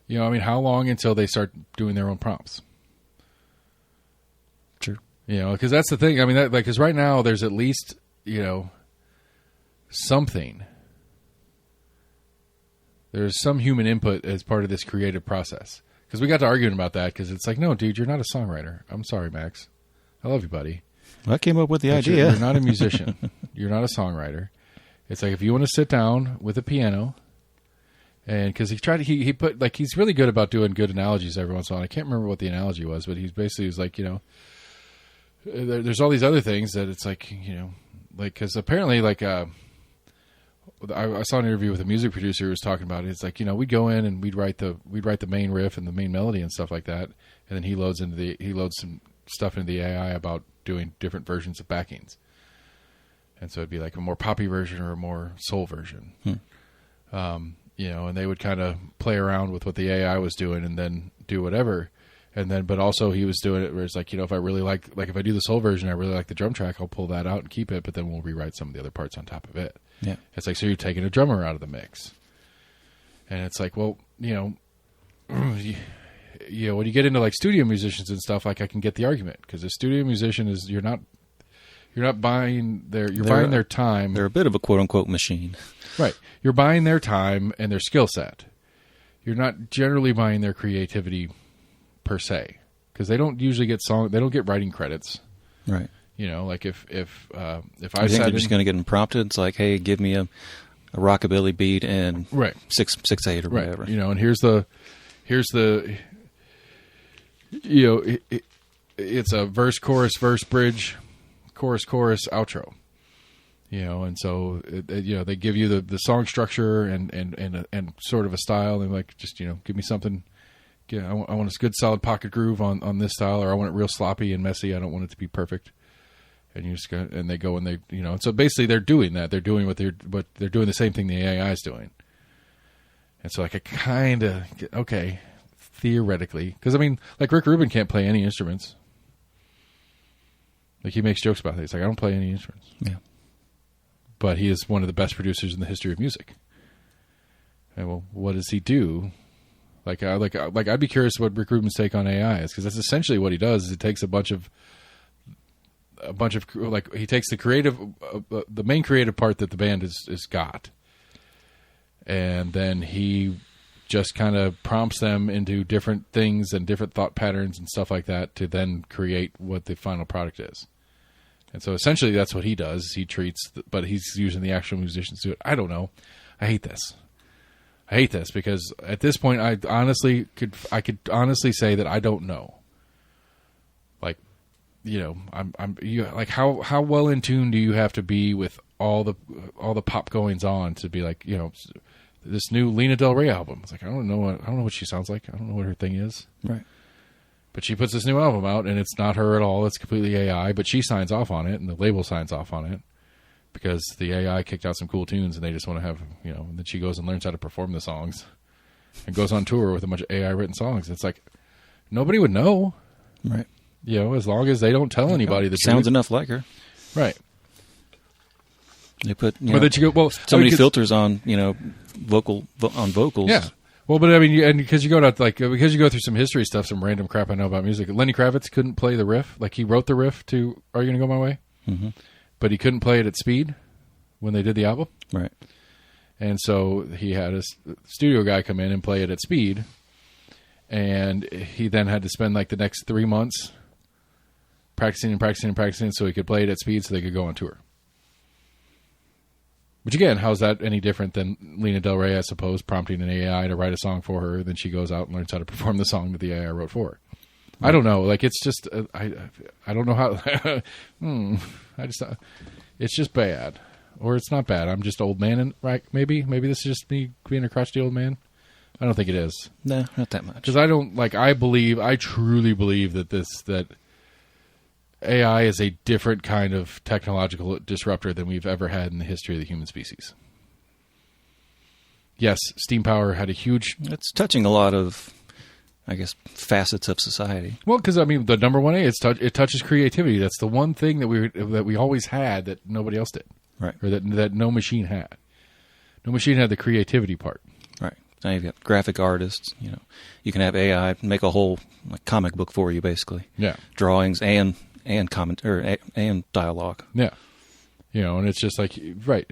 I mean, how long until they start doing their own prompts? True. Because that's the thing. I mean, because right now there's at least something. There's some human input as part of this creative process. Because we got to arguing about that, because it's like, no, dude, you're not a songwriter. I'm sorry, Max. I love you, buddy. I came up with the idea. You're not a musician. You're not a songwriter. It's like if you want to sit down with a piano, and because he put, like, he's really good about doing good analogies every once in a while. I can't remember what the analogy was, but he was like, you know, there's all these other things that it's like, you know, like, because apparently, like, I saw an interview with a music producer who was talking about it. It's like, you know, we'd go in and we'd write the main riff and the main melody and stuff like that, and then he loads some stuff into the AI about doing different versions of backings, and so it'd be like a more poppy version or a more soul version. You know, and they would kind of play around with what the AI was doing and then do whatever. And then, but also he was doing it where it's like, you know, if I really like if I do the soul version, I really like the drum track, I'll pull that out and keep it, but then we'll rewrite some of the other parts on top of it. Yeah. It's like, so you're taking a drummer out of the mix. And it's like, well, you know, you know, when you get into like studio musicians and stuff, like I can get the argument, because a studio musician is, you're not buying buying their time. They're a bit of a quote unquote machine. Right. You're buying their time and their skill set. You're not generally buying their creativity per se, because they don't usually get they don't get writing credits. Right. You know, like if I think they're just going to get them prompted. It's like, hey, give me a rockabilly beat and right 6/8 or whatever. You know, and here's the you know, it's a verse, chorus, bridge, chorus, outro. You know, and so you know, they give you the song structure and sort of a style, and like, just, you know, give me something. Yeah, I want a good solid pocket groove on this style, or I want it real sloppy and messy. I don't want it to be perfect. And you just go, and they go and they, you know, and so basically they're doing that. They're doing what they're doing the same thing the AI is doing. And so like I kind of, okay, theoretically, because I mean, like Rick Rubin can't play any instruments. Like he makes jokes about it. He's like, I don't play any instruments. Yeah. But he is one of the best producers in the history of music. And well, what does he do? Like I'd be curious what Rick Rubin's take on AI is, because that's essentially what he does. Is he takes a bunch of like, he takes the creative, the main creative part that the band is got, and then he just kind of prompts them into different things and different thought patterns and stuff like that to then create what the final product is. And so essentially that's what he does. He treats, but he's using the actual musicians to do it. I don't know. I hate this because at this point I could honestly say that I don't know. Like, you know, like how well in tune do you have to be with all the pop goings on to be like, you know, this new Lana Del Rey album. It's like, I don't know what she sounds like. I don't know what her thing is. Right. But she puts this new album out, and it's not her at all. It's completely AI, but she signs off on it, and the label signs off on it because the AI kicked out some cool tunes, and they just want to have, you know, and then she goes and learns how to perform the songs and goes on tour with a bunch of AI-written songs. It's like, nobody would know. Right. You know, as long as they don't tell anybody the sounds truth. Enough like her. Right. They put, but then you go, well, so many filters on, you know, vocals. Yeah. Well, but I mean, and because you go through some history stuff, some random crap I know about music. Lenny Kravitz couldn't play the riff. Like, he wrote the riff to "Are You Gonna Go My Way," but he couldn't play it at speed when they did the album. Right. And so he had a studio guy come in and play it at speed, and he then had to spend like the next 3 months practicing so he could play it at speed so they could go on tour. Which, again, how's that any different than Lana Del Rey, I suppose, prompting an AI to write a song for her, then she goes out and learns how to perform the song that the AI wrote for her. I don't know. Like, it's just, I don't know how, it's just bad. Or it's not bad. I'm just old man, and right? Maybe this is just me being a crotchety old man. I don't think it is. No, not that much. Because I truly believe that AI is a different kind of technological disruptor than we've ever had in the history of the human species. Yes, steam power had a huge... It's touching a lot of, I guess, facets of society. Well, because, I mean, the number one it touches creativity. That's the one thing that we always had that nobody else did. Right. Or that no machine had. No machine had the creativity part. Right. Now you've got graphic artists. You know, you can have AI make a whole comic book for you, basically. Yeah. Drawings and comment and dialogue. Yeah. And it's just like, right.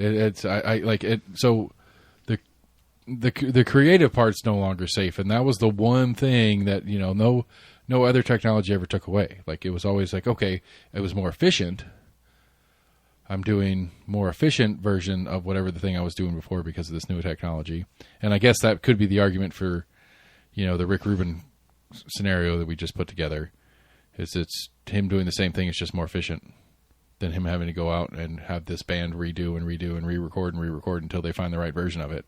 I like it. So the creative part's no longer safe. And that was the one thing that, no other technology ever took away. Like, it was always like, okay, it was more efficient. I'm doing more efficient version of whatever the thing I was doing before because of this new technology. And I guess that could be the argument for, the Rick Rubin scenario that we just put together. It's him doing the same thing. It's just more efficient than him having to go out and have this band redo and re-record until they find the right version of it.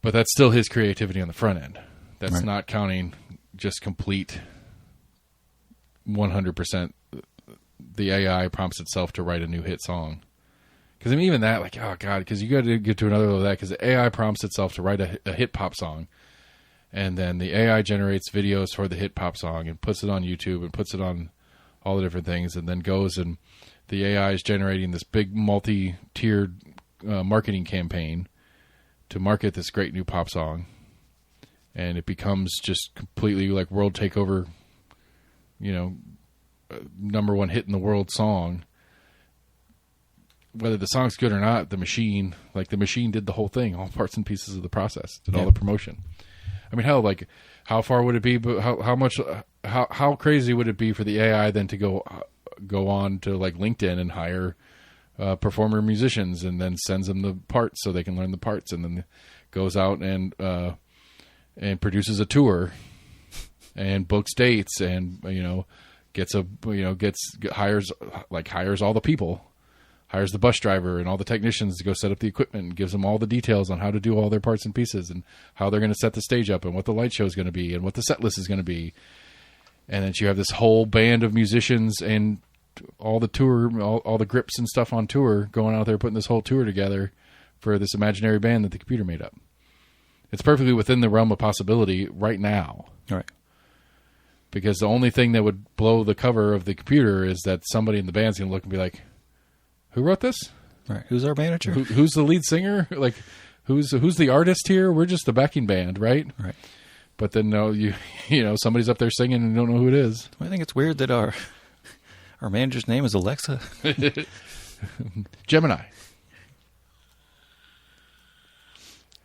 But that's still his creativity on the front end. That's not counting just complete 100% the AI prompts itself to write a new hit song. Because I mean, even that, like, oh God, because you got to get to another level of that, because the AI prompts itself to write a hit pop song. And then the AI generates videos for the hit pop song and puts it on YouTube and puts it on all the different things, and then goes and the AI is generating this big multi-tiered marketing campaign to market this great new pop song. And it becomes just completely like world takeover, number one hit in the world song. Whether the song's good or not, the machine did the whole thing, all parts and pieces of the process, did all the promotion. I mean, hell, like, how far would it be? But how crazy would it be for the AI then to go on to like LinkedIn and hire performer musicians, and then sends them the parts so they can learn the parts, and then goes out and produces a tour and books dates, and hires all the people. Hires the bus driver and all the technicians to go set up the equipment, and gives them all the details on how to do all their parts and pieces, and how they're going to set the stage up, and what the light show is going to be, and what the set list is going to be. And then you have this whole band of musicians and all the tour, all the grips and stuff on tour, going out there putting this whole tour together for this imaginary band that the computer made up. It's perfectly within the realm of possibility right now. All right. Because the only thing that would blow the cover of the computer is that somebody in the band's going to look and be like, who wrote this? Right. Who's our manager? Who's the lead singer? Like, who's the artist here? We're just the backing band, right? Right. But then somebody's up there singing and you don't know who it is. I think it's weird that our manager's name is Alexa. Gemini.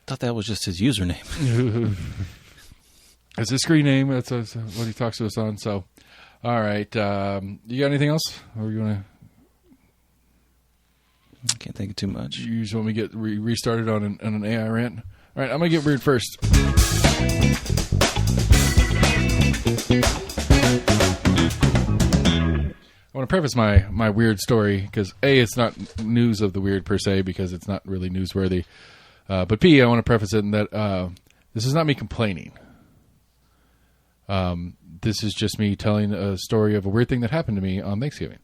Thought that was just his username. It's his screen name. That's what he talks to us on. So, all right. You got anything else? Or you want to? I can't think of too much. You just want me to get restarted on an AI rant? All right, I'm going to get weird first. I want to preface my weird story because, A, it's not news of the weird per se because it's not really newsworthy. But B, I want to preface it in that this is not me complaining. This is just me telling a story of a weird thing that happened to me on Thanksgiving.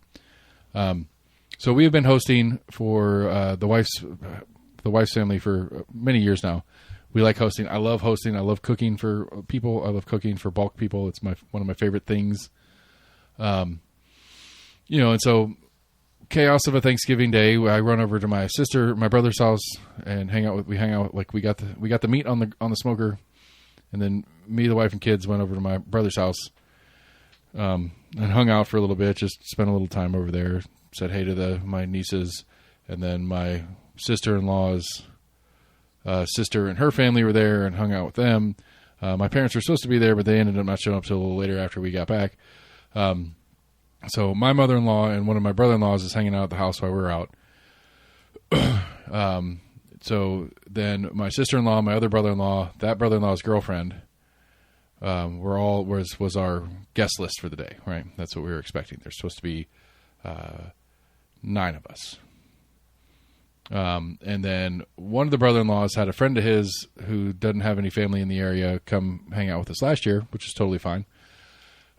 So we have been hosting for the wife's family for many years now. We like hosting. I love hosting. I love cooking for people. I love cooking for bulk people. It's one of my favorite things. And so chaos of a Thanksgiving day. I run over to my brother's house and hang out. We got the meat on the smoker, and then me, the wife, and kids went over to my brother's house and hung out for a little bit. Just spent a little time over there. Said hey to my nieces, and then my sister-in-law's sister and her family were there and hung out with them. My parents were supposed to be there, but they ended up not showing up till a little later after we got back. So my mother-in-law and one of my brother-in-laws is hanging out at the house while we're out. So then my sister-in-law, my other brother-in-law, that brother-in-law's girlfriend, was our guest list for the day, right? That's what we were expecting. There's supposed to be 9 of us. And then one of the brother-in-laws had a friend of his who doesn't have any family in the area come hang out with us last year, which is totally fine.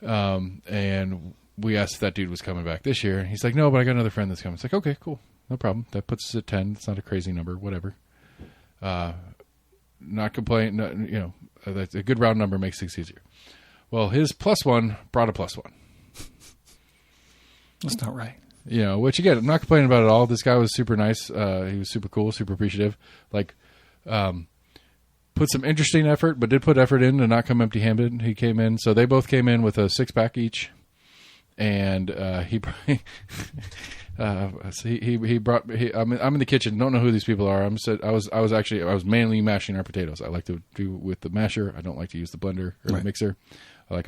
And we asked if that dude was coming back this year. He's like, no, but I got another friend that's coming. It's like, okay, cool. No problem. That puts us at 10. It's not a crazy number, whatever. Not complaining. A good round number makes things easier. Well, his +1 brought a +1. That's not right. Which again, I'm not complaining about it at all. This guy was super nice. He was super cool, super appreciative. Like, put some interesting effort, but did put effort in to not come empty-handed. He came in, so they both came in with a 6-pack each, and So he brought. I'm in the kitchen. Don't know who these people are. I was mainly mashing our potatoes. I like to do with the masher. I don't like to use the blender or the mixer. I like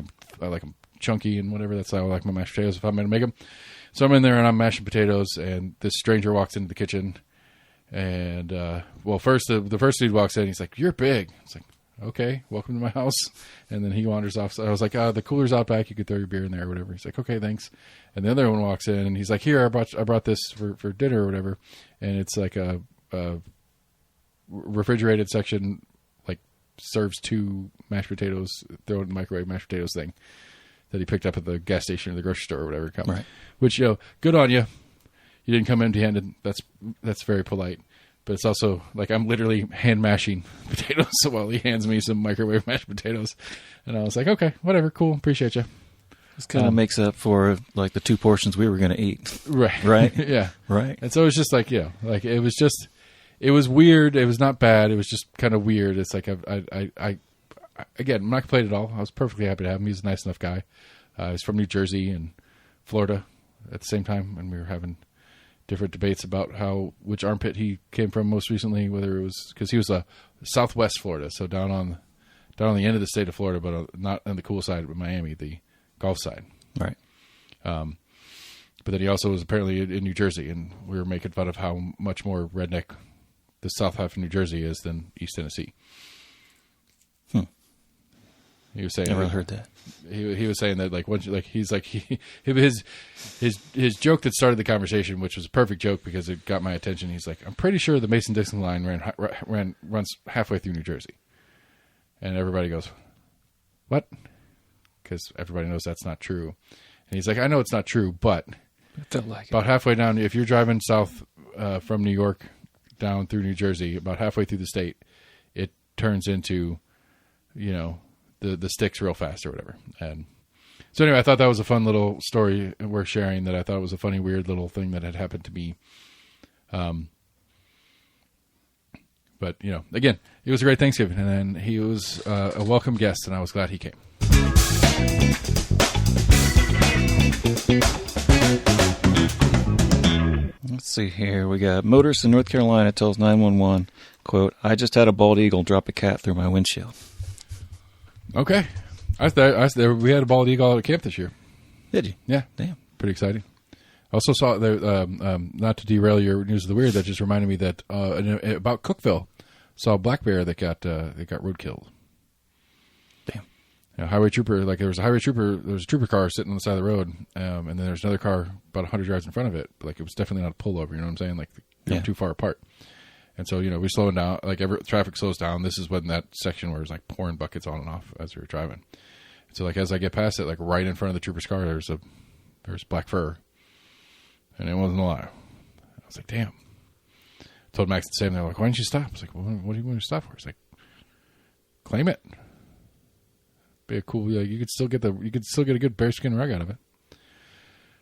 them chunky and whatever. That's how I like my mashed potatoes if I'm going to make them. So I'm in there and I'm mashing potatoes, and this stranger walks into the kitchen. And first the first dude walks in. He's like, "You're big." It's like, "Okay, welcome to my house." And then he wanders off. So I was like, "The cooler's out back. You could throw your beer in there or whatever." He's like, "Okay, thanks." And the other one walks in, and he's like, "Here, I brought this for dinner or whatever." And it's like a refrigerated section, like serves 2 mashed potatoes, throw it in the microwave mashed potatoes thing that he picked up at the gas station or the grocery store or whatever. Right. Which, good on you. You didn't come empty-handed. That's very polite. But it's also like I'm literally hand mashing potatoes while he hands me some microwave mashed potatoes. And I was like, okay, whatever, cool, appreciate you. This kind of makes up for like the 2 portions we were going to eat. Right. Right? Yeah. Right. And so it was just like, like it was weird. It was not bad. It was just kind of weird. It's like, again, I'm not complaining at all. I was perfectly happy to have him. He's a nice enough guy. He's from New Jersey and Florida at the same time. And we were having different debates about which armpit he came from most recently, whether it was because he was Southwest Florida, so down on the end of the state of Florida, but not on the cool side of Miami, the Gulf side. Right. But then he also was apparently in New Jersey, and we were making fun of how much more redneck the South half of New Jersey is than East Tennessee. He was saying, never heard that. He was saying that his joke that started the conversation, which was a perfect joke because it got my attention. He's like, I'm pretty sure the Mason-Dixon line runs halfway through New Jersey, and everybody goes, what? Because everybody knows that's not true. And he's like, I know it's not true, but I felt like about halfway down, if you're driving south from New York down through New Jersey, about halfway through the state, it turns into, the sticks real fast or whatever. And so anyway, I thought that was a fun little story worth sharing, that I thought was a funny, weird little thing that had happened to me. But, again, it was a great Thanksgiving, and he was a welcome guest, and I was glad he came. Let's see here. We got motorist in North Carolina tells 911, quote, I just had a bald eagle drop a cat through my windshield. Okay. We had a bald eagle out at camp this year. Did you? Yeah. Damn. Pretty exciting. I also saw there, not to derail your news of the weird, that just reminded me that about Cookeville, saw a black bear that got road killed. Damn. Highway trooper, there was a trooper car sitting on the side of the road, and then there's another car about 100 yards in front of it. But, it was definitely not a pullover, you know what I'm saying? They were too far apart. And so, we're slowing down, traffic slows down. This is when that section where it's pouring buckets on and off as we were driving. And so, as I get past it, right in front of the trooper's car, there's black fur. And it wasn't alive. I was like, damn. I told Max the same. They're like, why didn't you stop? I was like, well, what do you want to stop for? It's like, claim it. Be a cool, you could still get a good bearskin rug out of it.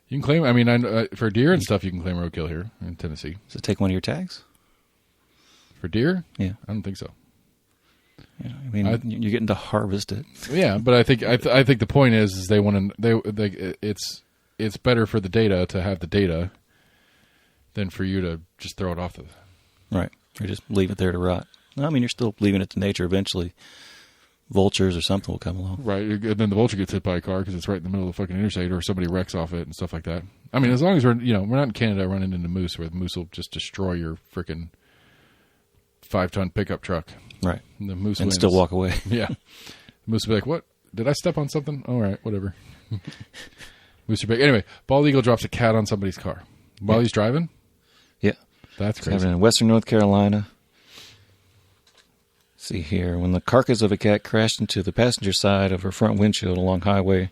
You can claim, for deer and stuff, you can claim roadkill here in Tennessee. Does it take one of your tags? For deer? Yeah. I don't think so. Yeah, you're getting to harvest it. Yeah, but I think the point is they want to, it's better for the data to have the data than for you to just throw it off. Right. Or just leave it there to rot. You're still leaving it to nature. Eventually, vultures or something will come along. Right. And then the vulture gets hit by a car because it's right in the middle of the fucking interstate, or somebody wrecks off it and stuff like that. As long as we're not in Canada running into moose, where the moose will just destroy your freaking 5-ton pickup truck. Right. And the moose and wins. Still walk away. Yeah. The moose will be like, what? Did I step on something? All right, whatever. Moose are big. Anyway, bald eagle drops a cat on somebody's car while he's driving. Yeah, that's crazy. It's happening in Western North Carolina. Let's see here, when the carcass of a cat crashed into the passenger side of her front windshield along highway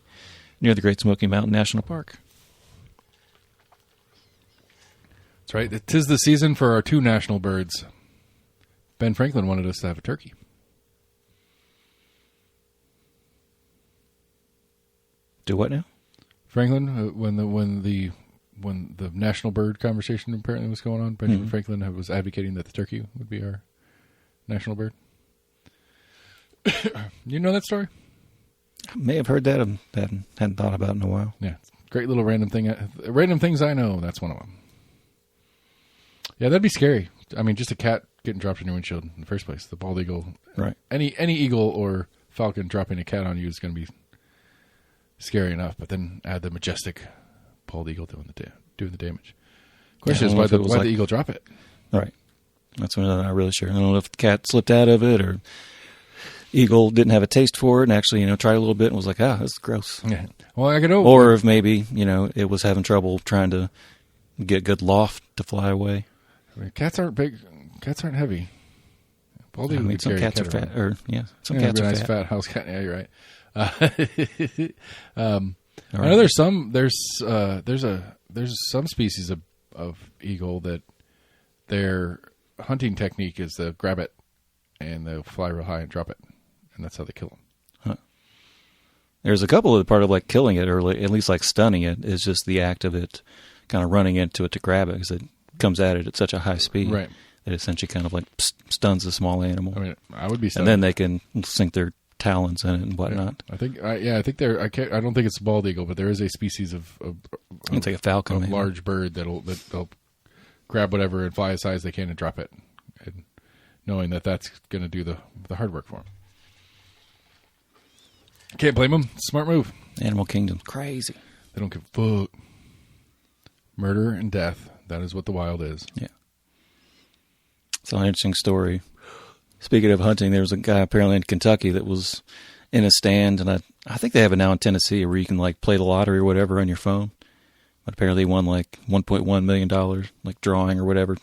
near the Great Smoky Mountain National Park. That's right. It is the season for our 2 national birds. Ben Franklin wanted us to have a turkey. Do what now? Franklin, when the national bird conversation apparently was going on, Benjamin Franklin was advocating that the turkey would be our national bird. You know that story? I may have heard that. I hadn't thought about it in a while. Yeah, great little random thing. Random things I know. That's one of them. Yeah, that'd be scary. I mean, just a cat getting dropped in your windshield in the first place. The bald eagle. Right. Any eagle or falcon dropping a cat on you is going to be scary enough. But then add the majestic bald eagle doing the damage. Question is, why'd the eagle drop it? Right. That's what I'm not really sure. I don't know if the cat slipped out of it or eagle didn't have a taste for it and actually, tried a little bit and was like, this is gross. Yeah. Well, I could know. Or if maybe, it was having trouble trying to get good loft to fly away. I mean, cats aren't big. Cats aren't heavy. Bald eagle some cats are fat. Some cats are nice fat. House cat. Yeah, you're right. I know there's some species of eagle that their hunting technique is to grab it and they'll fly real high and drop it, and that's how they kill them. Huh. There's a couple of part of like killing it, or at least like stunning it, is just the act of it kind of running into it to grab it, because it comes at it at such a high speed that it essentially kind of like stuns the small animal. I mean, I would be stunned. And then they can sink their talons in it and whatnot. I think there. I don't think it's the bald eagle, but there is a species of it's like a falcon, a large bird that'll grab whatever and fly as high as they can and drop it, and knowing that that's going to do the hard work for them. Can't blame them. Smart move. Animal Kingdom, crazy. They don't give a fuck. Murder and death. That is what the wild is. Yeah. It's an interesting story. Speaking of hunting, there was a guy apparently in Kentucky that was in a stand, and I think they have it now in Tennessee where you can like play the lottery or whatever on your phone. But apparently he won like $1.1 million, like drawing or whatever,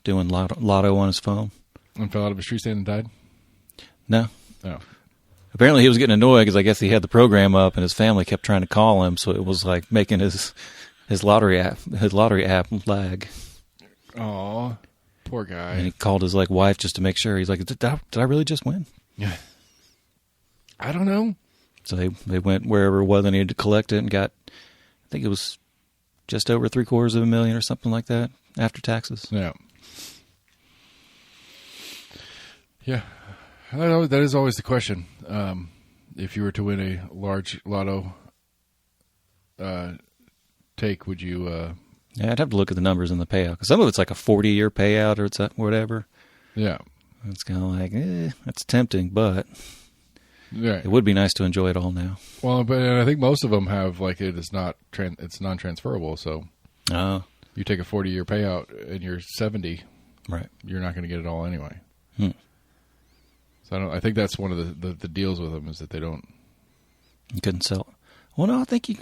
doing lotto on his phone. And fell out of a tree stand and died? No. Oh. Apparently he was getting annoyed because I guess he had the program up and his family kept trying to call him, so it was like making his lottery app lag. Aw, poor guy. And he called his like wife just to make sure. He's like, did I really just win? Yeah. I don't know. So they went wherever it was they needed to collect it and got, I think it was just over $750,000 or something like that after taxes. Yeah. Yeah. That is always the question. If you were to win a large lotto take, would you... Yeah, I'd have to look at the numbers in the payout, because some of it's like a 40-year payout or it's whatever. Yeah. It's kind of like, that's tempting, but it would be nice to enjoy it all now. Well, but I think most of them have, like, it's non-transferable, so you take a 40-year payout and you're 70, right? You're not going to get it all anyway. So I think that's one of the deals with them, is that they don't... You couldn't sell it. Well, no, I think you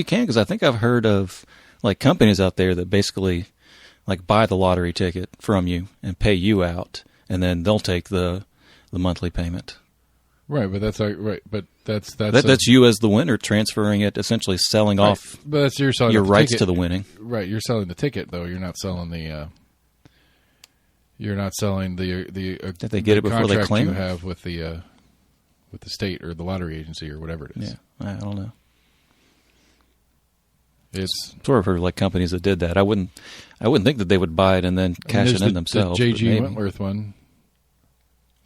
can, because I think I've heard of like companies out there that basically like buy the lottery ticket from you and pay you out, and then they'll take the monthly payment. Right, but that's that's you as the winner transferring it, essentially selling off. But that's you're selling your rights ticket to the winning. Right, you're selling the ticket though. You're not selling the. You're not selling the. Did they get it before they claim you it? have with the state or the lottery agency or whatever it is. Yeah, I don't know. It's sort of heard like companies that did that. I wouldn't think that they would buy it and then cash it in themselves. The J.G. Wentworth one.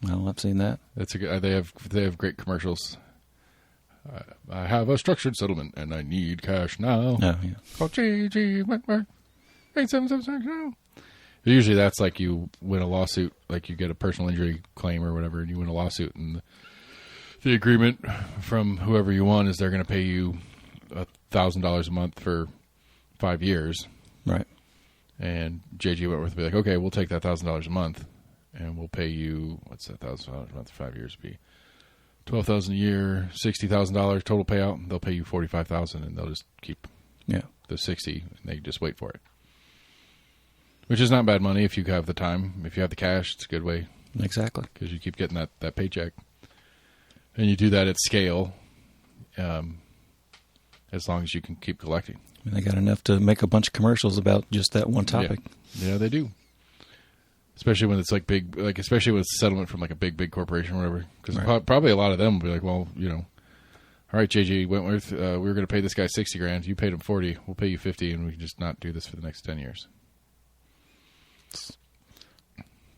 Well, I've seen that. They have great commercials. I have a structured settlement and I need cash now. Oh, yeah. Call J.G. Wentworth 877 Usually that's like you win a lawsuit, like you get a personal injury claim or whatever, and you win a lawsuit, and the agreement from whoever you won is they're going to pay you $1,000 a month for 5 years. Right. And J.G. Wentworth will be like, okay, we'll take that $1,000 a month, and we'll pay you, what's that, $1,000 a month for 5 years be? $12,000 a year, $60,000 total payout. They'll pay you $45,000, and they'll just keep the $60,000, and they just wait for it. Which is not bad money if you have the time. If you have the cash, it's a good way. Exactly. Because you keep getting that paycheck. And you do that at scale, as long as you can keep collecting. I mean, they got enough to make a bunch of commercials about just that one topic. Yeah, they do. Especially when it's like big, like especially with settlement from like a big corporation or whatever. Because probably a lot of them will be like, well, all right, J.G. Wentworth, we were going to pay this guy $60,000. You paid him $40,000. We'll pay you $50,000, and we can just not do this for the next 10 years. It's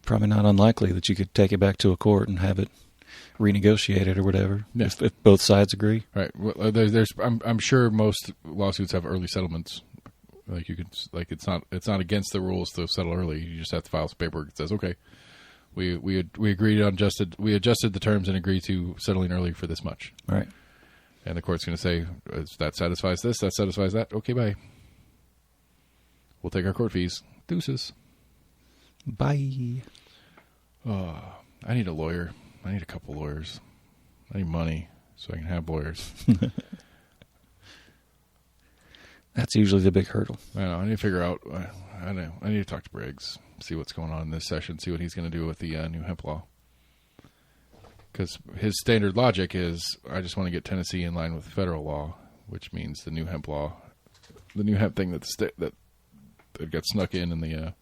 probably not unlikely that you could take it back to a court and have it renegotiated or whatever, if both sides agree. Right. Well, I'm sure most lawsuits have early settlements Like you can, like it's not against the rules to settle early. You just have to file some paperwork that says, okay, we agreed on adjusted the terms and agreed to settling early for this much. Right. And the court's going to say, that satisfies this, that satisfies that. Okay, bye. We'll take our court fees. Deuces. Bye. I need a lawyer. I need a couple lawyers. I need money so I can have lawyers. That's usually the big hurdle. I know. I need to figure out. I know. I need to talk to Briggs, see what's going on in this session, see what he's going to do with the new hemp law. Because his standard logic is, I just want to get Tennessee in line with federal law, which means the new hemp law, the new hemp thing that got snuck in the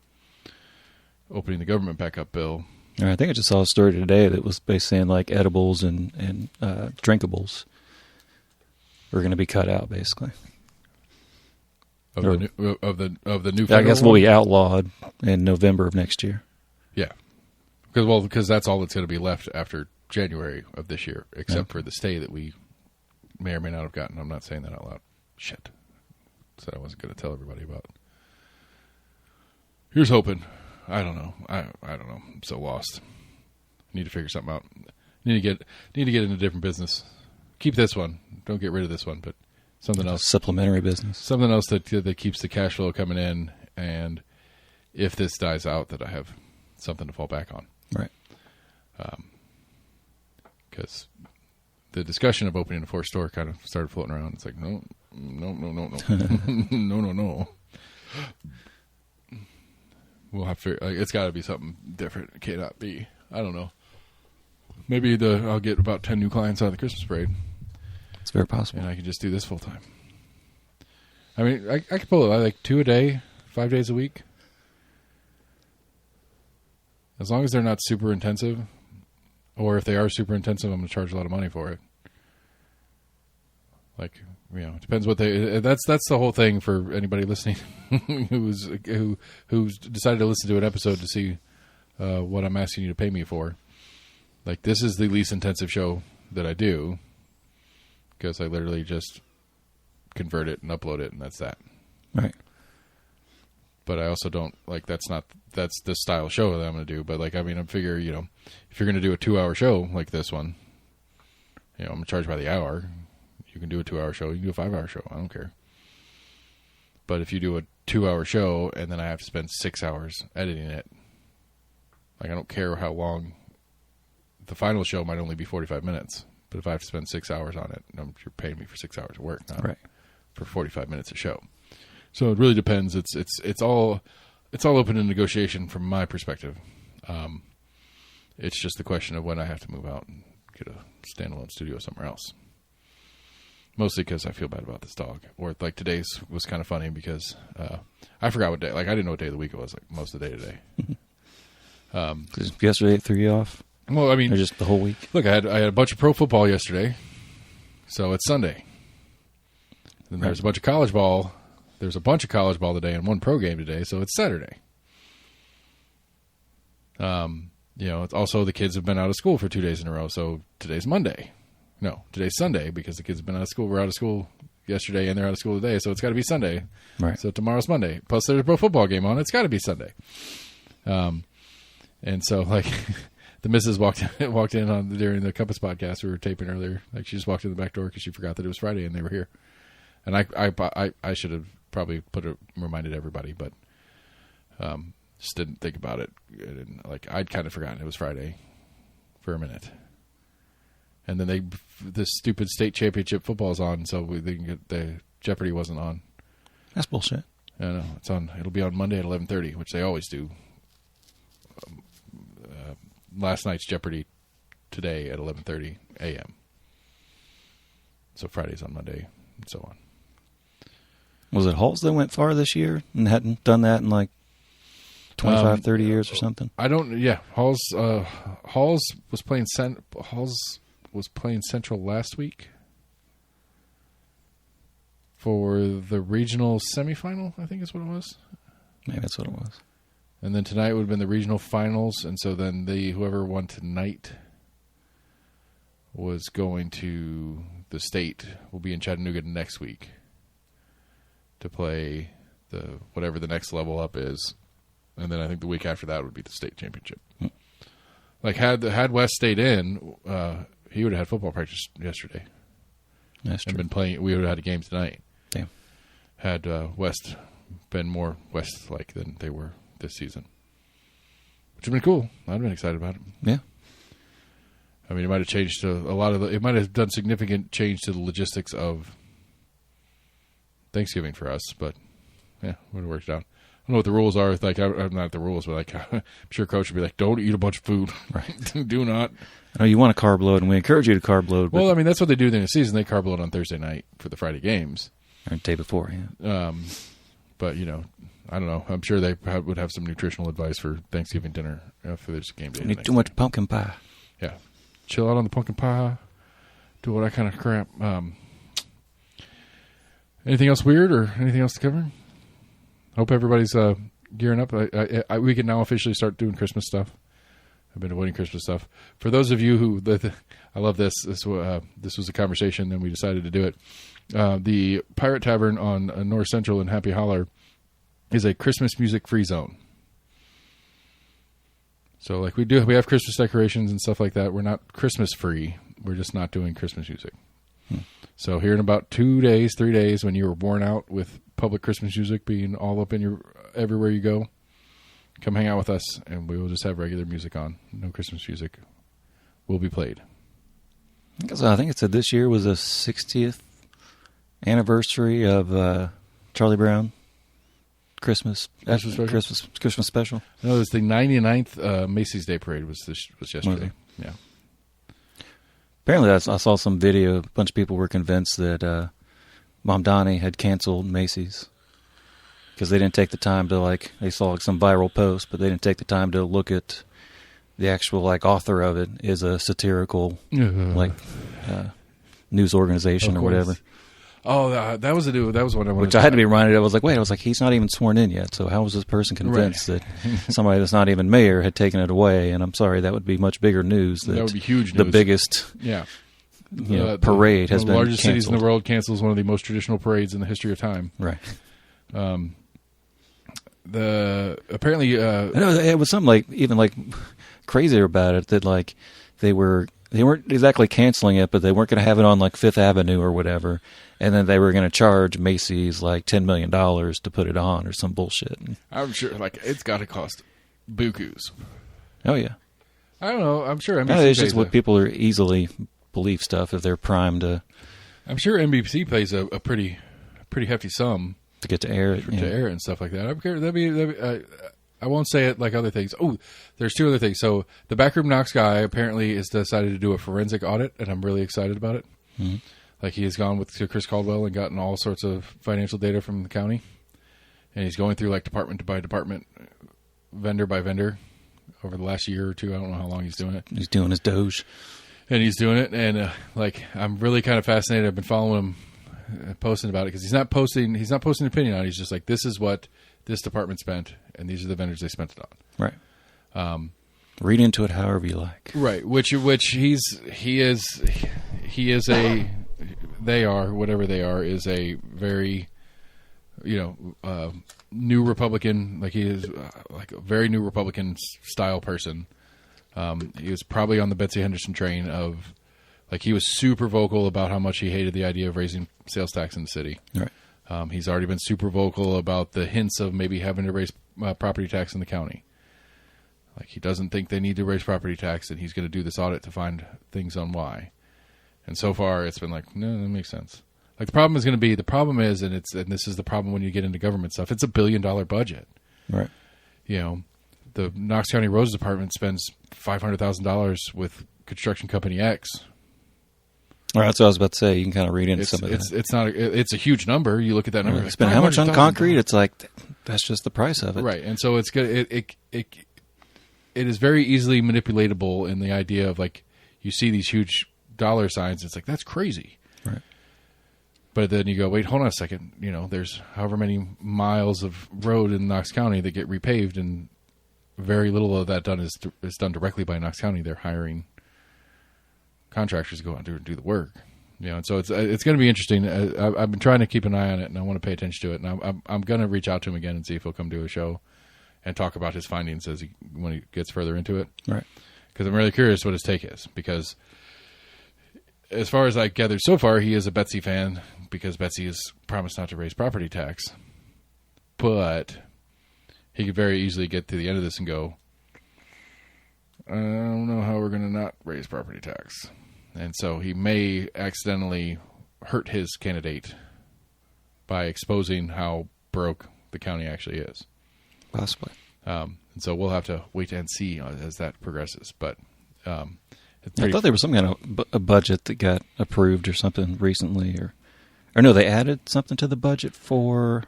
opening the government back up bill. I think I just saw a story today that was basically saying like edibles and drinkables are going to be cut out, basically. Of the new federal I guess will be outlawed in November of next year. Yeah, because that's all that's going to be left after January of this year, except for the stay that we may or may not have gotten. I'm not saying that out loud. Shit. Said I wasn't going to tell everybody about. Here's hoping. I don't know. I don't know. I'm so lost. Need to figure something out. Need to get into a different business. Keep this one. Don't get rid of this one, but something else. Supplementary business. Something else that keeps the cash flow coming in, and if this dies out, that I have something to fall back on. Right. Because the discussion of opening a fourth store kind of started floating around. It's like, no. No. We'll have to. It's got to be something different. It cannot be. I don't know. Maybe I'll get about 10 new clients out of the Christmas parade. It's very possible. And I can just do this full time. I mean, I could pull it like 2 a day, 5 days a week. As long as they're not super intensive. Or if they are super intensive, I'm going to charge a lot of money for it. Like, it depends what they. That's the whole thing for anybody listening who's decided to listen to an episode to see what I'm asking you to pay me for. Like, this is the least intensive show that I do because I literally just convert it and upload it, and that's that. Right. But I also don't that's the style show that I'm going to do. But I figure, if you're going to do a 2-hour show like this one, I'm going to charge by the hour. You can do a 2-hour show. You can do a 5-hour show. I don't care. But if you do a 2-hour show and then I have to spend 6 hours editing it, I don't care how long. The final show might only be 45 minutes. But if I have to spend 6 hours on it, you're paying me for 6 hours of work, not for 45 minutes of show. So it really depends. It's all open to negotiation from my perspective. It's just the question of when I have to move out and get a standalone studio somewhere else. Mostly because I feel bad about this dog. Or today's was kind of funny because I forgot what day. I didn't know what day of the week it was. Most of the day today. Yesterday threw you off. Well, I mean, or just the whole week. Look, I had a bunch of pro football yesterday, so it's Sunday. Then there's a bunch of college ball. There's a bunch of college ball today and one pro game today, so it's Saturday. It's also the kids have been out of school for 2 days in a row, so today's Monday. No, today's Sunday because the kids have been out of school. We're out of school yesterday and they're out of school today, so it's got to be Sunday. Right. So tomorrow's Monday. Plus there's a pro football game on. It's got to be Sunday. And so the missus walked in during the Compass podcast we were taping earlier. She just walked in the back door because she forgot that it was Friday and they were here. And I should have probably reminded everybody, but just didn't think about it. I'd kind of forgotten it was Friday for a minute. And then this stupid state championship football's on, so they can get the Jeopardy wasn't on. That's bullshit. I know it's on. It'll be on Monday at 11:30, which they always do. Last night's Jeopardy today at 11:30 a.m. So Friday's on Monday, and so on. Was it Halls that went far this year and hadn't done that in 25, 30 years or something? I don't. Yeah, Halls was playing Central last week for the regional semifinal, I think is what it was. Maybe that's what it was. And then tonight would have been the regional finals, and so then whoever won tonight was going to the state. Will be in Chattanooga next week to play whatever the next level up is, and then I think the week after that would be the state championship. Like had West stayed in, he would have had football practice yesterday. That's true. And been playing. We would have had a game tonight. Damn. Had West been more West-like than they were this season, which would have been cool. I'd have been excited about it. Yeah. I mean, it might have changed to a lot of it might have done significant change to the logistics of Thanksgiving for us, but yeah, would have worked out. I don't know what the rules are. Like, I'm not the rules, but like, I'm sure Coach would be like, "Don't eat a bunch of food, right? Do not." I know you want to carb load, and we encourage you to carb load. Well, I mean, that's what they do during the season. They carb load on Thursday night for the Friday games, or the day before. Yeah. But I don't know. I'm sure they would have some nutritional advice for Thanksgiving dinner if there's a game day. You need too much pumpkin pie. Yeah, chill out on the pumpkin pie. Do all that kind of crap. Anything else weird or anything else to cover? Hope everybody's gearing up. We can now officially start doing Christmas stuff. I've been avoiding Christmas stuff. For those of you who, I love this. This was a conversation, and we decided to do it. The Pirate Tavern on North Central in Happy Holler is a Christmas music free zone. So, like we have Christmas decorations and stuff like that. We're not Christmas free. We're just not doing Christmas music. So here in about 3 days, when you were worn out with public Christmas music being all up in your everywhere you go, come hang out with us, and we will just have regular music on. No Christmas music will be played. I think it said this year was the 60th anniversary of Charlie Brown Christmas special. No, it was the 99th Macy's Day Parade was yesterday. Yeah. Apparently, I saw some video. A bunch of people were convinced that Mom Donnie had canceled Macy's because they didn't take the time to they saw some viral post, but they didn't take the time to look at the actual author of it is a satirical news organization or whatever. Oh, that was what I wanted. Which I had to be reminded of. I was like, he's not even sworn in yet. So how was this person convinced that somebody that's not even mayor had taken it away? And I'm sorry, that would be much bigger news. That would be huge news. The biggest parade has been canceled. The largest cities in the world cancels one of the most traditional parades in the history of time. Right. Apparently it was something crazier about it that they weren't exactly canceling it, but they weren't going to have it on Fifth Avenue or whatever, and then they were going to charge Macy's $10 million to put it on or some bullshit. I'm sure it's got to cost bukus. Oh yeah. I don't know. I'm sure NBC it's just what people are easily believe stuff if they're primed to. I'm sure NBC pays a pretty hefty sum to get to air it, to air it and stuff like that. I'm sure that'd be I won't say it like other things. Oh, there's two other things. So the Backroom Knox guy apparently has decided to do a forensic audit, and I'm really excited about it. Mm-hmm. He has gone to Chris Caldwell and gotten all sorts of financial data from the county, and he's going through department by department, vendor by vendor, over the last year or two. I don't know how long he's doing it. He's doing his Doge, and he's doing it. And I'm really kind of fascinated. I've been following him, posting about it because he's not posting an opinion on it. He's just this is what this department spent, and these are the vendors they spent it on. Right. Read into it however you like. Right. Which he is a they are whatever they are is a very new Republican. He is a very new Republican style person. He was probably on the Betsy Henderson train of he was super vocal about how much he hated the idea of raising sales tax in the city. Right. He's already been super vocal about the hints of maybe having to raise property tax in the county. He doesn't think they need to raise property tax, and he's going to do this audit to find things on why. And so far, it's been no, that makes sense. The problem is, and this is the problem when you get into government stuff. It's $1 billion budget. Right. The Knox County Roads Department spends $500,000 with construction company X. All right, that's what I was about to say. You can kind of read into some of that. It's a huge number. You look at that number. Right. Spend how much on concrete? It's that's just the price of it, right? And so it's good. It is very easily manipulatable in the idea of you see these huge dollar signs. It's that's crazy, right? But then you go, wait, hold on a second. There's however many miles of road in Knox County that get repaved, and very little of that is done directly by Knox County. They're hiring contractors to go out there and do the work. And so it's going to be interesting. I've been trying to keep an eye on it, and I want to pay attention to it. And I'm going to reach out to him again and see if he'll come do a show and talk about his findings when he gets further into it. Right. Because I'm really curious what his take is. Because as far as I gathered so far, he is a Betsy fan because Betsy has promised not to raise property tax. But he could very easily get to the end of this and go, I don't know how we're going to not raise property tax. And so he may accidentally hurt his candidate by exposing how broke the county actually is. Possibly. And so we'll have to wait and see as that progresses. But I thought there was some kind of a budget that got approved or something recently. Or no, they added something to the budget for,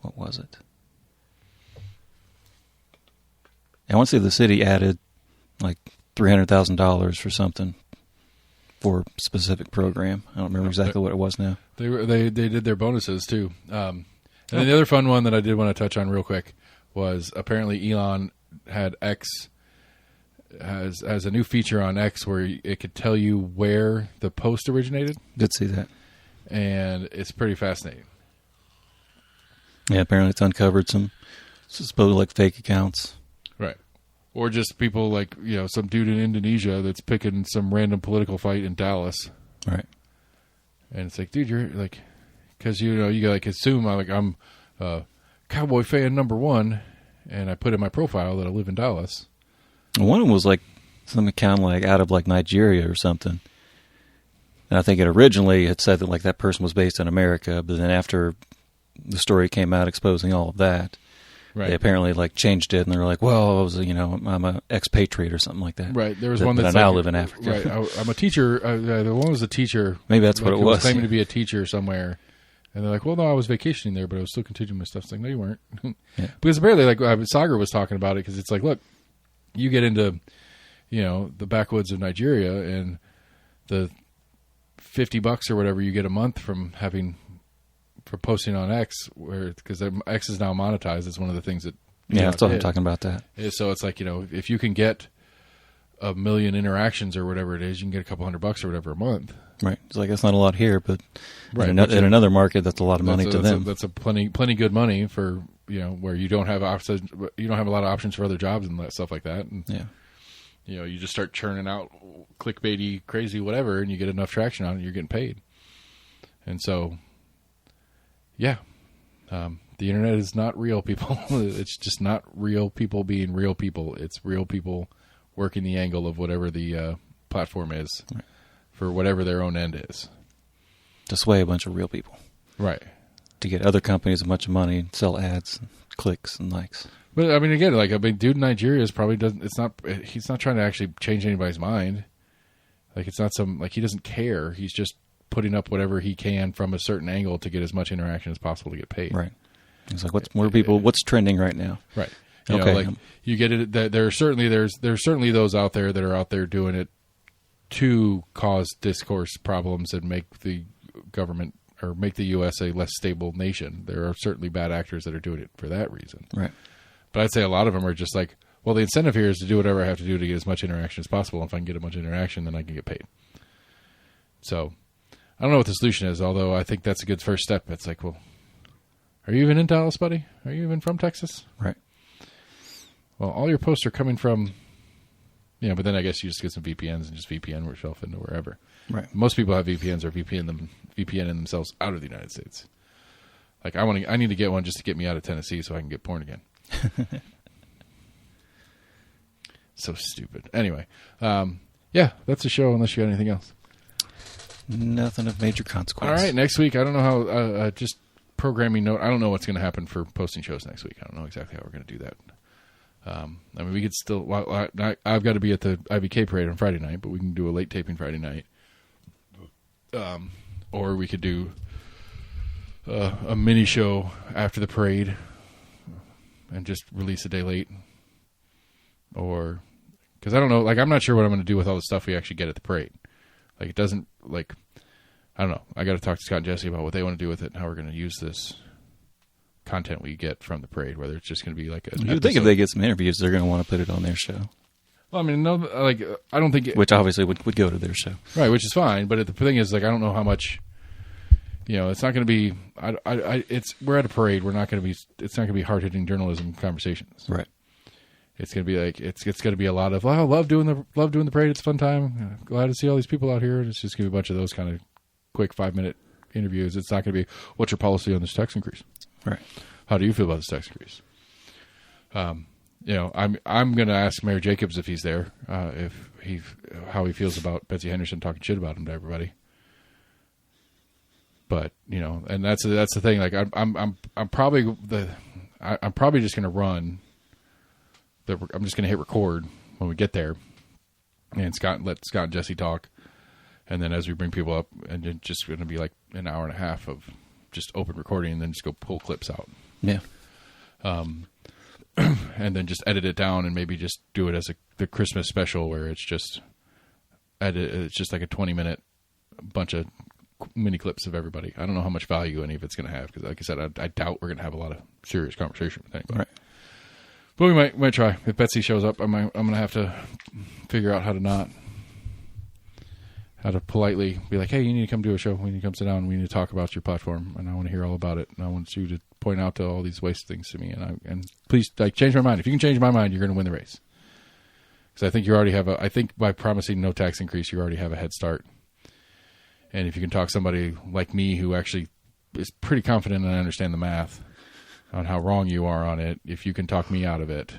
what was it? I want to say the city added like $300,000 for something for a specific program. I don't remember exactly what it was now. They did their bonuses too. And then the other fun one that I did want to touch on real quick was apparently Elon had X has a new feature on X where it could tell you where the post originated. Did see that. And it's pretty fascinating. Yeah, apparently it's uncovered some supposedly like fake accounts. Right. Or just people like, some dude in Indonesia that's picking some random political fight in Dallas. Right. And it's like, dude, you're like, because, you like assume I'm Cowboy fan number one, and I put in my profile that I live in Dallas. One of them was like some account like out of like Nigeria or something. And I think it originally had said that like that person was based in America, but then after the story came out exposing all of that, right. They apparently like changed it, and they were like, "Well, I was, I'm an expatriate or something like that." Right. There was one that's I now live in Africa. Right. I'm a teacher. The one was a teacher. Maybe that's what it was. Claiming to be a teacher somewhere, and they're like, "Well, no, I was vacationing there, but I was still continuing my stuff." It's like, "No, you weren't," yeah. Because apparently, like Sagar was talking about it, because it's like, look, you get into, the backwoods of Nigeria, and the $50 or whatever you get a month for posting on X, because X is now monetized. It's one of the things that that's what I'm talking about. That so it's like, if you can get 1 million interactions or whatever it is, you can get a couple $100 or whatever a month. Right. It's like, that's not a lot here, but right. in another market, that's a lot of money to them. That's a plenty good money for where you don't have options. You don't have a lot of options for other jobs and stuff like that. And, yeah. You just start churning out clickbaity, crazy, whatever, and you get enough traction on it, you're getting paid. And so, yeah, the internet is not real people. It's just not real people being real people. It's real people working the angle of whatever the platform is, right, for whatever their own end is. To sway a bunch of real people. Right. To get other companies a bunch of money and sell ads, and clicks, and likes. But I mean, again, dude in Nigeria is probably he's not trying to actually change anybody's mind. Like, it's not he doesn't care. He's just putting up whatever he can from a certain angle to get as much interaction as possible to get paid. Right. He's like, what's trending right now? Right. You get it. There's certainly those out there that are out there doing it to cause discourse problems and make the government or make the U.S. a less stable nation. There are certainly bad actors that are doing it for that reason. Right. But I'd say a lot of them are just like, well, the incentive here is to do whatever I have to do to get as much interaction as possible. If I can get a bunch of interaction, then I can get paid. So I don't know what the solution is, although I think that's a good first step. It's like, well, are you even in Dallas, buddy? Are you even from Texas? Right. Well, all your posts are coming from, but then I guess you just get some VPNs and just VPN yourself into wherever. Right. Most people have VPNs or VPNing themselves out of the United States. Like, I need to get one just to get me out of Tennessee so I can get porn again. So stupid. Anyway, that's the show unless you got anything else. Nothing of major consequence. All right, next week, I don't know how, just programming note, I don't know what's going to happen for posting shows next week. I don't know exactly how we're going to do that. I mean, we could still, I've got to be at the IBK parade on Friday night, but we can do a late taping Friday night. Or we could do a mini show after the parade and just release a day late. Or, because I don't know, I'm not sure what I'm going to do with all the stuff we actually get at the parade. It doesn't, I don't know. I got to talk to Scott and Jesse about what they want to do with it and how we're going to use this content we get from the parade, whether it's just going to be like a. You think if they get some interviews, they're going to want to put it on their show. Well, I mean, no, like I don't think which obviously would go to their show, right? Which is fine, but the thing is, like, I don't know how much. It's not going to be. We're at a parade. We're not going to be. It's not going to be hard hitting journalism conversations, right? It's going to be like it's going to be a lot of I love doing the parade. It's a fun time. Glad to see all these people out here. It's just going to be a bunch of those kind of quick 5-minute interviews. It's not going to be what's your policy on this tax increase, right? How do you feel about this tax increase? I'm going to ask Mayor Jacobs if he's there, how he feels about Betsy Henderson talking shit about him to everybody. But and that's the thing. Like I'm probably just going to run. I'm just going to hit record when we get there, and let Scott and Jesse talk, and then as we bring people up, and it's just going to be like an hour and a half of just open recording, and then just go pull clips out. Yeah. And then just edit it down, and maybe just do it as the Christmas special where it's just it's just like a 20-minute bunch of mini clips of everybody. I don't know how much value any of it's going to have because, like I said, I doubt we're going to have a lot of serious conversation with anybody. Right. But we might try. If Betsy shows up, I'm going to have to figure out how to politely be like, hey, you need to come do a show. We need to come sit down. We need to talk about your platform, and I want to hear all about it. And I want you to point out to all these waste things to me. And please, like, change my mind. If you can change my mind, you're going to win the race. Because I think you already have I think by promising no tax increase, you already have a head start. And if you can talk somebody like me who actually is pretty confident and I understand the math on how wrong you are on it, if you can talk me out of it,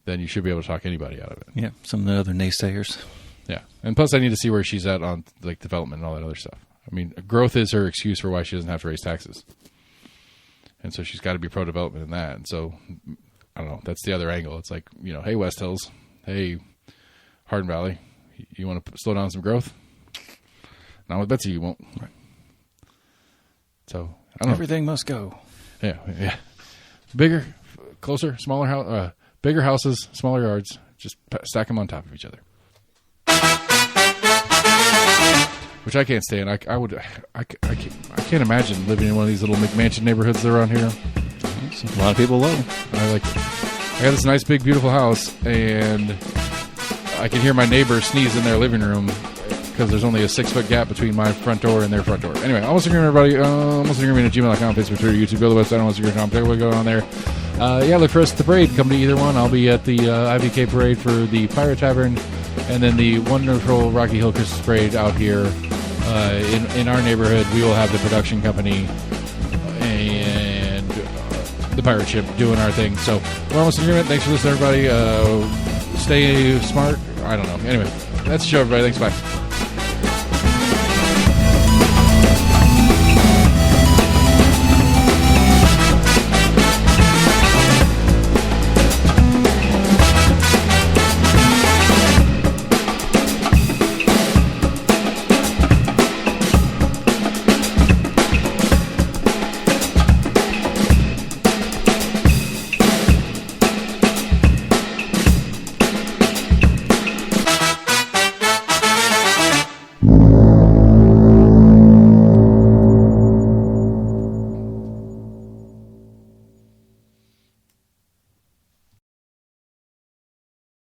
then you should be able to talk anybody out of it. Yeah, some of the other naysayers. Yeah, and plus I need to see where she's at on like development and all that other stuff. I mean, growth is her excuse for why she doesn't have to raise taxes, and so she's got to be pro-development in that. And so, I don't know. That's the other angle. It's like, hey, West Hills, hey, Hardin Valley, you want to slow down some growth? Not with Betsy, you won't. Right. So I don't know. Everything must go. Yeah. Bigger, closer, smaller house, bigger houses, smaller yards. Just stack them on top of each other. Which I can't stand. I can't imagine living in one of these little McMansion neighborhoods that are around here. A lot of people love them. I got this nice, big, beautiful house, and I can hear my neighbors sneeze in their living room because there's only a 6-foot gap between my front door and their front door. Anyway, almost agreement, everybody. Almost agreement at gmail.com, Facebook, Twitter, YouTube, go to the website, almostagreement.com. Check what going on there. Look for us at the parade. Come to either one. I'll be at the IVK parade for the Pirate Tavern, and then the wonderful Rocky Hill Christmas parade out here in our neighborhood. We will have the production company and the pirate ship doing our thing. So we're almost in agreement. Thanks for listening, everybody. Stay smart. I don't know. Anyway, that's the show, everybody. Thanks. Bye.